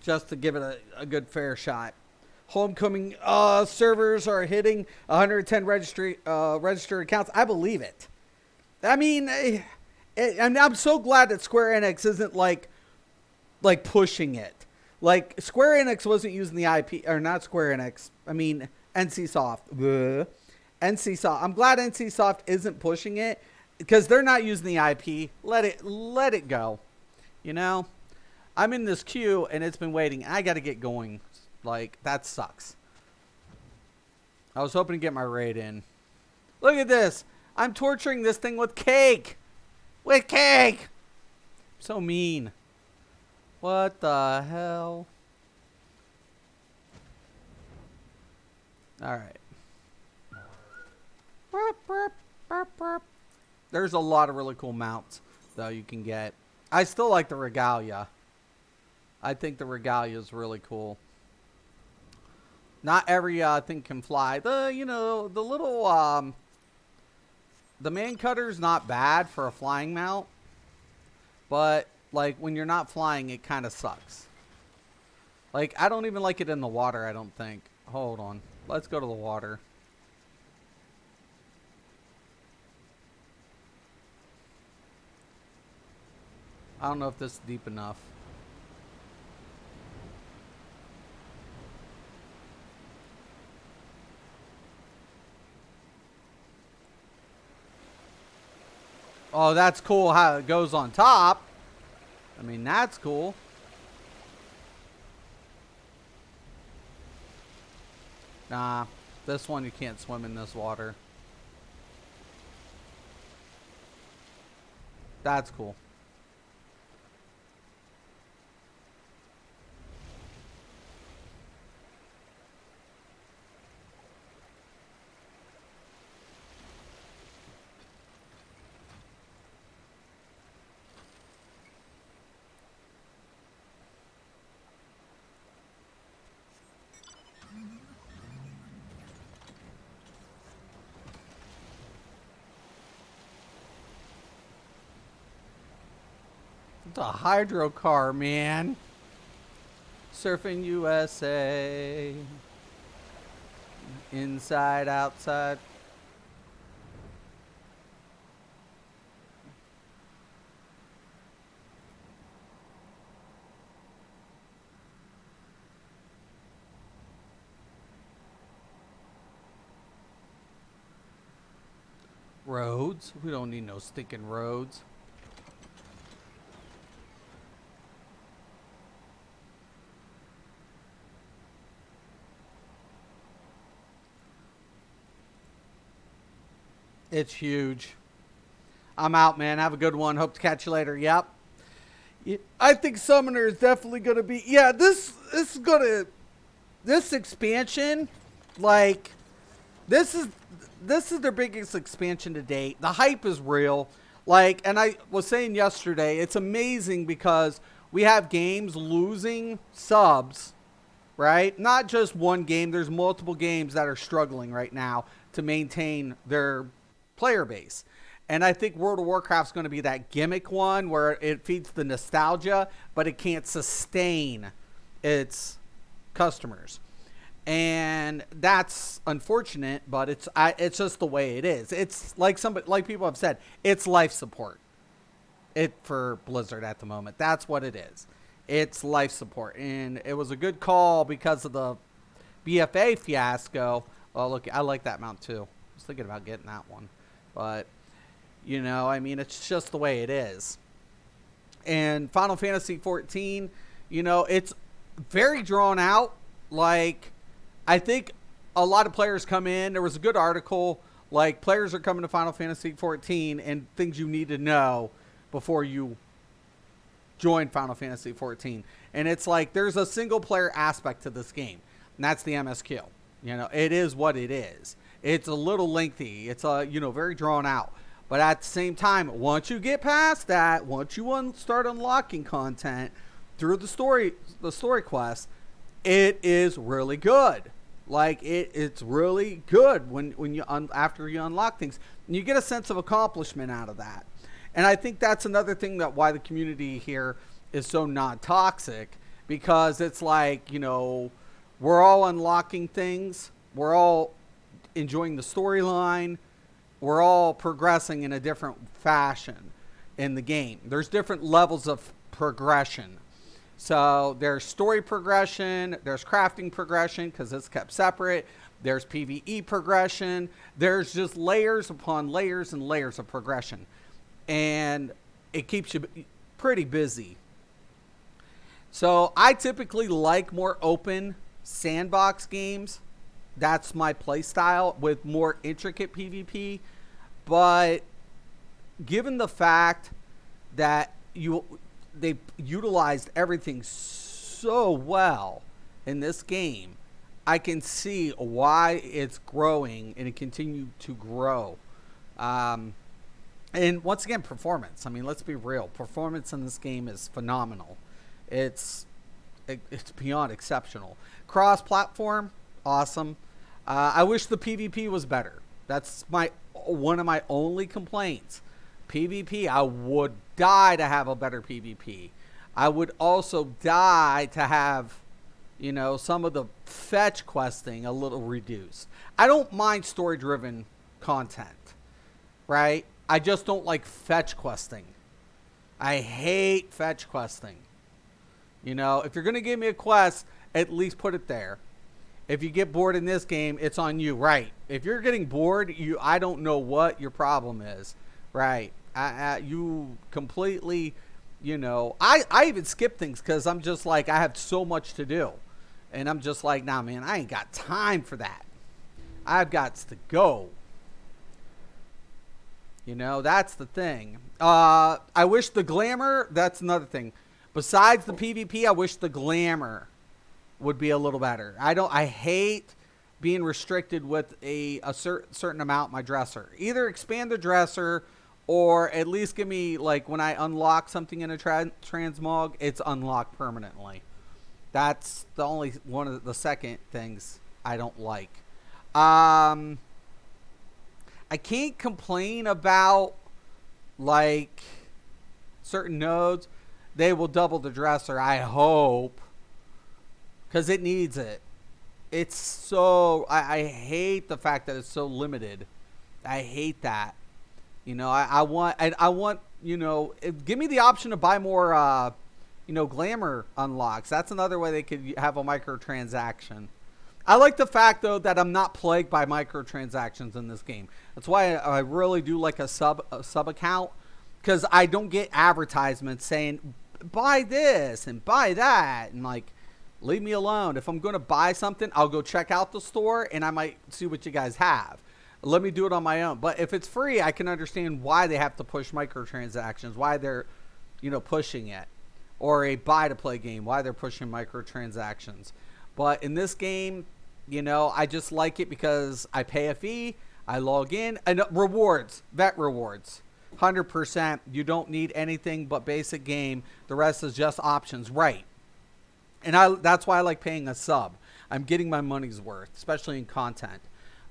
Just to give it a good fair shot. Homecoming servers are hitting 110 registered accounts. I believe it. I mean, and I'm so glad that Square Enix isn't like pushing it. Like, Square Enix wasn't using the IP, or not Square Enix. I mean, NCSoft. NCSoft. I'm glad NCSoft isn't pushing it because they're not using the IP. Let it go. You know, I'm in this queue and it's been waiting. I got to get going. Like, that sucks. I was hoping to get my raid in. Look at this. I'm torturing this thing with cake. With cake. So mean. What the hell? All right. There's a lot of really cool mounts, though, you can get. I still like the Regalia. I think the Regalia is really cool. Not every thing can fly. The little the man cutter's not bad for a flying mount, but like when you're not flying, it kind of sucks. Like, I don't even like it in the water, I don't think. Hold on. Let's go to the water. I don't know if this is deep enough. Oh, that's cool how it goes on top. I mean, that's cool. Nah, this one you can't swim in this water. That's cool. It's a hydro car, man. Surfing USA. Inside, outside. Roads? We don't need no stinking roads. It's huge. I'm out, man. Have a good one. Hope to catch you later. Yep. I think Summoner is definitely going to be... Yeah, this is going to... This expansion, like... This is their biggest expansion to date. The hype is real. Like, and I was saying yesterday, it's amazing because we have games losing subs, right? Not just one game. There's multiple games that are struggling right now to maintain their player base. And I think World of Warcraft's going to be that gimmick one where it feeds the nostalgia, but it can't sustain its customers. and that's unfortunate. But it's just the way it is. It's like people have said, it's life support. It for Blizzard at the moment. That's what it is. It's life support, and it was a good call because of the BFA fiasco. Oh, look, I like that mount too. I was thinking about getting that one, but I mean, it's just the way it is. And Final Fantasy 14, it's very drawn out. Like, I think a lot of players come in. There was a good article, like, players are coming to Final Fantasy 14 and things you need to know before you join Final Fantasy 14. And it's like, there's a single player aspect to this game, and that's the MSQ. It is what it is. It's a little lengthy. It's very drawn out. But at the same time, once you get past that, once you start unlocking content through the story quest, it is really good. Like, it's really good when you after you unlock things, and you get a sense of accomplishment out of that. And I think that's another thing why the community here is so non-toxic, because it's like, we're all unlocking things, we're all enjoying the storyline. We're all progressing in a different fashion in the game. There's different levels of progression. So there's story progression, there's crafting progression because it's kept separate, there's PvE progression, there's just layers upon layers and layers of progression. And it keeps you pretty busy. So I typically like more open sandbox games. That's my play style with more intricate PvP. But given the fact that they utilized everything so well in this game, I can see why it's growing and it continues to grow. And once again, performance. I mean, let's be real. Performance in this game is phenomenal. It's beyond exceptional. Cross-platform, awesome. I wish the PvP was better. That's one of my only complaints. PvP, I would die to have a better PvP. I would also die to have, some of the fetch questing a little reduced. I don't mind story-driven content, right? I just don't like fetch questing. I hate fetch questing. If you're going to give me a quest, at least put it there. If you get bored in this game, it's on you, right? If you're getting bored, I don't know what your problem is, right? You completely, I even skip things because I'm just like, I have so much to do. And I'm just like, nah, man, I ain't got time for that. I've got to go. That's the thing. I wish the glamour, that's another thing. Besides the PvP, I wish the glamour would be a little better. I hate being restricted with a certain amount in my dresser. Either expand the dresser or at least give me, like, when I unlock something in a transmog, it's unlocked permanently. That's the only one of the second things I don't like. I can't complain about, like, certain nodes. They will double the dresser, I hope. Because it needs it. It's so... I hate the fact that it's so limited. I hate that. I want, give me the option to buy more, glamour unlocks. That's another way they could have a microtransaction. I like the fact, though, that I'm not plagued by microtransactions in this game. That's why I really do like a sub account. Because I don't get advertisements saying, buy this and buy that. And, like... leave me alone. If I'm going to buy something, I'll go check out the store and I might see what you guys have. Let me do it on my own. But if it's free, I can understand why they have to push microtransactions, why they're, pushing it. Or a buy-to-play game, why they're pushing microtransactions. But in this game, I just like it because I pay a fee, I log in, and rewards, vet rewards. 100%. You don't need anything but basic game. The rest is just options, right? And that's why I like paying a sub. I'm getting my money's worth, especially in content.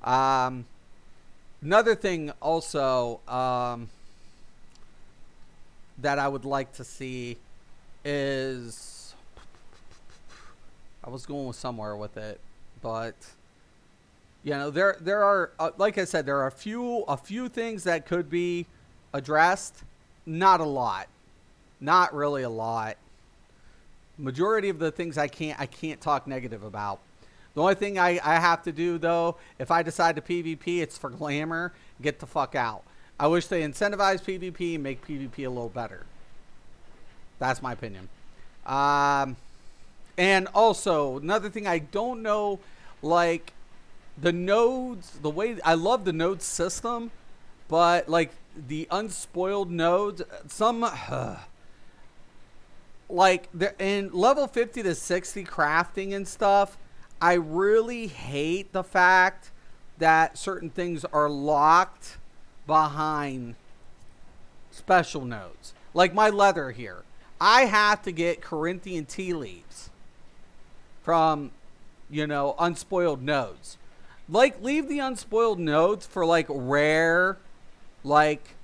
Another thing also that I would like to see is... I was going somewhere with it. But there are like I said, there are a few things that could be addressed. Not a lot, not really a lot. Majority of the things I can't talk negative about. The only thing I have to do though, if I decide to PvP, it's for glamour. Get the fuck out. I wish they incentivize PvP and make PvP a little better. That's my opinion. And also another thing I don't know, like the nodes, the way I love the node system, but like the unspoiled nodes, some like in level 50 to 60 crafting and stuff, I really hate the fact that certain things are locked behind special nodes. Like my leather here. I have to get Corinthian tea leaves from, unspoiled nodes. Like, leave the unspoiled nodes for, like, rare, like,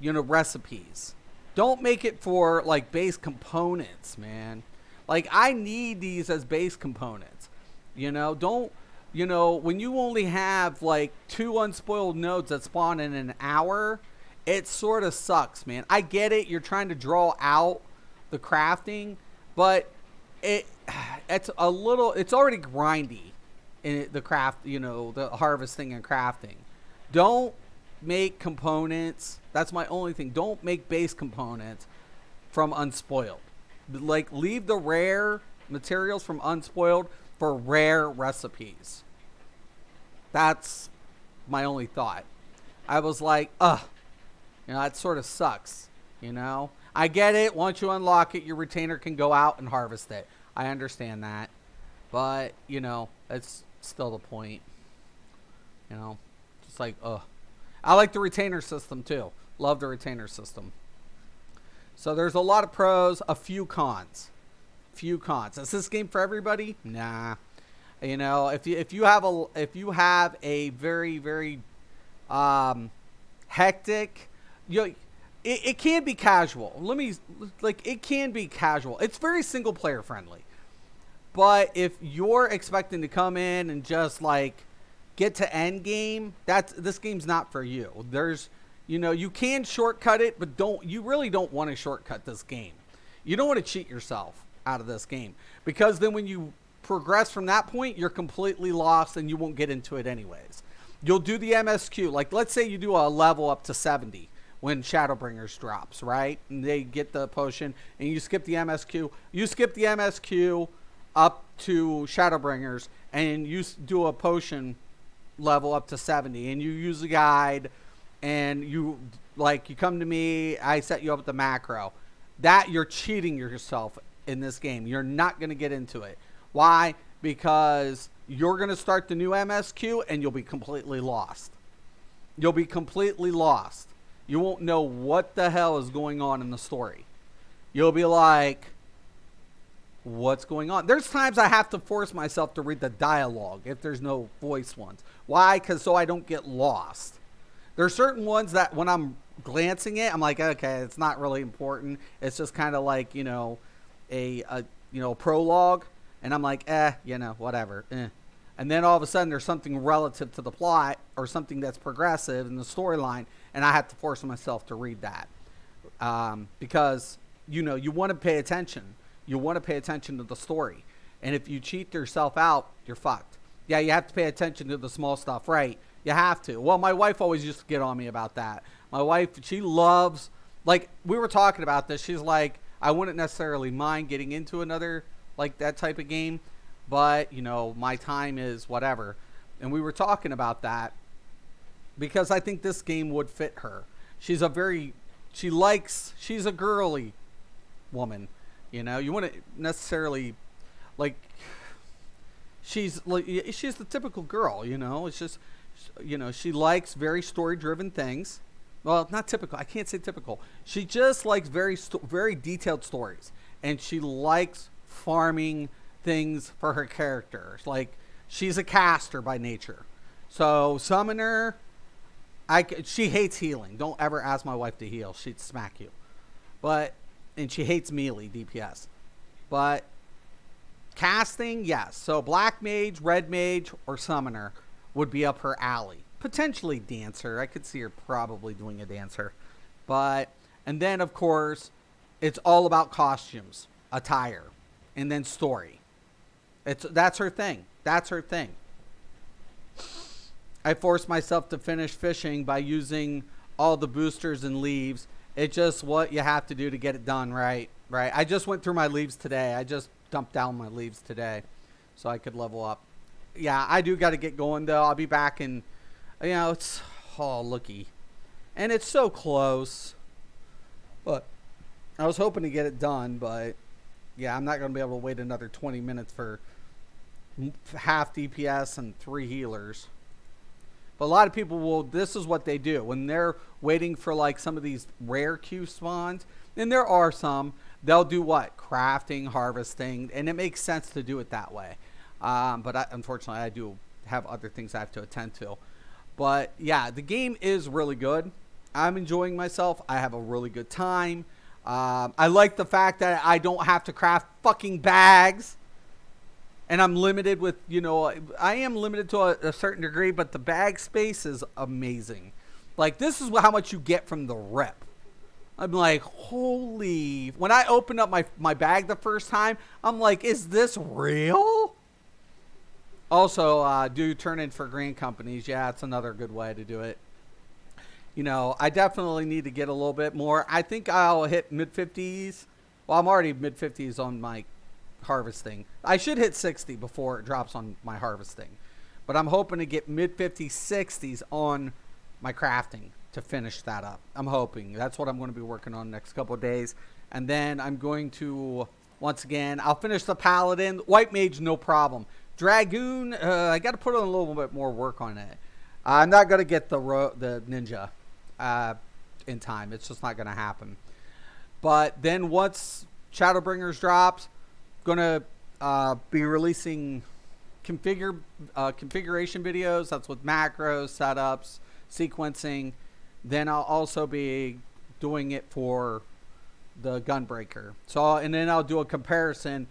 recipes. Don't make it for, like, base components, man. Like, I need these as base components. Don't, when you only have, like, 2 unspoiled nodes that spawn in an hour, it sort of sucks, man. I get it. You're trying to draw out the crafting, but it's already grindy in the craft, the harvesting and crafting. Don't make components. That's my only thing. Don't make base components from unspoiled. Like, leave the rare materials from unspoiled for rare recipes. That's my only thought. I was like, that sort of sucks, I get it. Once you unlock it, your retainer can go out and harvest it. I understand that. But, it's still the point. Just like, I like the retainer system too. Love the retainer system. So there's a lot of pros, a few cons. Is this game for everybody? Nah. If you have a very, very hectic, it can be casual. It can be casual. It's very single player friendly. But if you're expecting to come in and just like get to end game, this game's not for you. You can shortcut it, but you really don't want to shortcut this game. You don't want to cheat yourself out of this game, because then when you progress from that point, you're completely lost and you won't get into it anyways. You'll do the MSQ. Like, let's say you do a level up to 70 when Shadowbringers drops, right? And they get the potion and you skip the MSQ. You skip the MSQ up to Shadowbringers and you do a potion level up to 70 and you use the guide and you come to me, I set you up with the macro. That you're cheating yourself in this game. You're not going to get into it. Why? Because you're going to start the new MSQ and you'll be completely lost. You'll be completely lost. You won't know what the hell is going on in the story. You'll be like, what's going on? There's times I have to force myself to read the dialogue if there's no voice ones. Why? Because so I don't get lost. There's certain ones that when I'm glancing at, I'm like, okay, it's not really important. It's just kind of like, a prologue. And I'm like, whatever. And then all of a sudden there's something relative to the plot or something that's progressive in the storyline. And I have to force myself to read that. Because, you want to pay attention. You want to pay attention to the story. And if you cheat yourself out, you're fucked. Yeah, you have to pay attention to the small stuff, right? You have to. Well, my wife always used to get on me about that. My wife, she loves, like, we were talking about this. She's like, I wouldn't necessarily mind getting into another, like, that type of game. But, my time is whatever. And we were talking about that because I think this game would fit her. She's a girly woman. You wouldn't necessarily, like, she's the typical girl, It's just, she likes very story-driven things. Well, not typical. I can't say typical. She just likes very detailed stories. And she likes farming things for her characters. Like, she's a caster by nature. So, summoner, she hates healing. Don't ever ask my wife to heal. She'd smack you. And she hates melee DPS. But Casting, yes. So black mage, red mage, or summoner would be up her alley. Potentially dancer. I could see her probably doing a dancer. And then of course, it's all about costumes, attire, and then story. That's her thing. That's her thing. I forced myself to finish fishing by using all the boosters and leaves. It's just what you have to do to get it done, right? Right. I just went through my leaves today. I just dumped down my leaves today so I could level up. Yeah, I do got to get going though. I'll be back in, it's, looky. And it's so close. But I was hoping to get it done, but yeah, I'm not going to be able to wait another 20 minutes for half DPS and 3 healers. But a lot of people this is what they do when they're waiting for like some of these rare Q spawns. And there are some, they'll do what? Crafting, harvesting, and it makes sense to do it that way. But unfortunately, I do have other things I have to attend to. But yeah, the game is really good. I'm enjoying myself. I have a really good time. I like the fact that I don't have to craft fucking bags. And I'm limited with, I am limited to a certain degree, but the bag space is amazing. Like, this is how much you get from the rep. I'm like, holy. When I opened up my bag the first time, I'm like, is this real? Also, do turn in for green companies. Yeah, it's another good way to do it. I definitely need to get a little bit more. I think I'll hit mid-50s. Well, I'm already mid-50s on my harvesting. I should hit 60 before it drops on my harvesting. But I'm hoping to get mid-50s, 60s on my crafting to finish that up. I'm hoping. That's what I'm going to be working on next couple of days. And then I'm going to, once again, I'll finish the Paladin. White Mage, no problem. Dragoon, I got to put in a little bit more work on it. I'm not going to get the Ninja in time. It's just not going to happen. But then once Shadowbringers drops, going to be releasing configuration videos. That's with macros, setups, sequencing. Then I'll also be doing it for the Gunbreaker. And then I'll do a comparison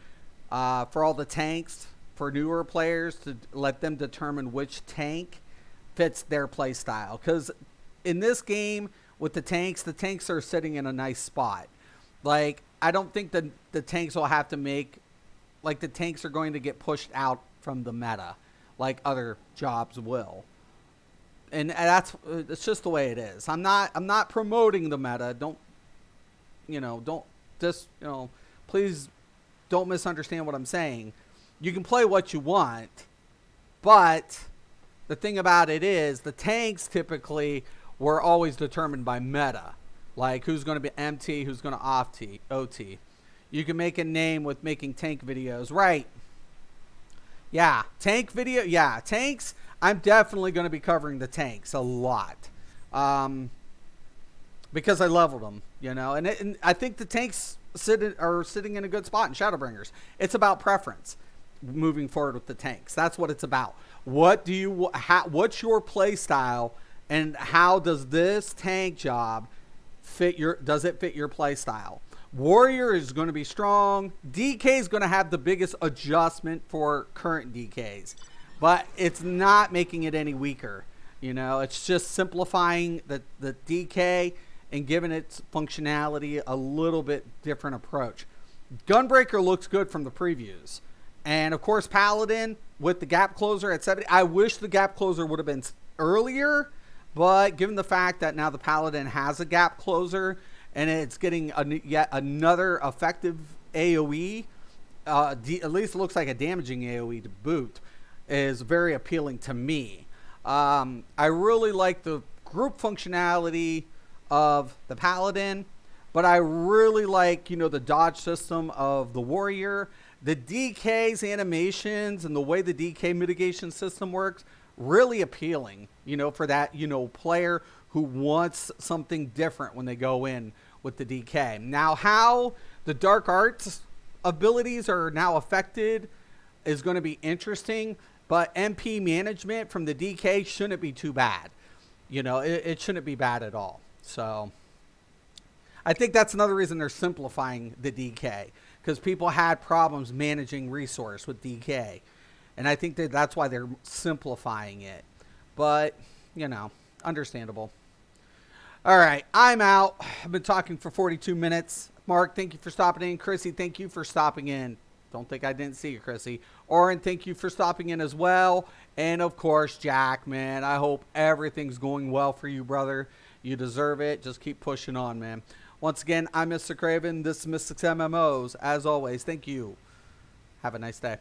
for all the tanks for newer players to let them determine which tank fits their play style. Because in this game with the tanks are sitting in a nice spot. Like, I don't think the tanks will have to the tanks are going to get pushed out from the meta like other jobs will. And it's just the way it is. I'm not promoting the meta. Please don't misunderstand what I'm saying. You can play what you want, but the thing about it is the tanks typically were always determined by meta. Like who's going to be MT, who's going to OT. You can make a name with making tank videos, right? Yeah, tank video. Yeah, tanks. I'm definitely going to be covering the tanks a lot. Because I leveled them, and I think the tanks are sitting in a good spot in Shadowbringers. It's about preference moving forward with the tanks. That's what it's about. What's your play style, and how does this tank job does it fit your play style? Warrior is going to be strong. DK is going to have the biggest adjustment for current DKs, but it's not making it any weaker. It's just simplifying the DK and giving its functionality a little bit different approach. Gunbreaker looks good from the previews. And of course, Paladin with the gap closer at 70. I wish the gap closer would have been earlier, but given the fact that now the Paladin has a gap closer and it's getting yet another effective AoE, at least it looks like a damaging AoE to boot, is very appealing to me. I really like the group functionality of the Paladin, but I really like, the dodge system of the Warrior. The DK's animations and the way the DK mitigation system works, really appealing, for that, player who wants something different when they go in with the DK. Now, how the dark arts abilities are now affected is going to be interesting, but MP management from the DK shouldn't be too bad. It shouldn't be bad at all. So I think that's another reason they're simplifying the DK, because people had problems managing resource with DK. And I think that that's why they're simplifying it. But, understandable. All right, I'm out. I've been talking for 42 minutes. Mark, thank you for stopping in. Chrissy, thank you for stopping in. Don't think I didn't see you, Chrissy. Oren, thank you for stopping in as well. And, of course, Jack, man, I hope everything's going well for you, brother. You deserve it. Just keep pushing on, man. Once again, I'm Mr. Craven. This is Mystics MMOs. As always, thank you. Have a nice day.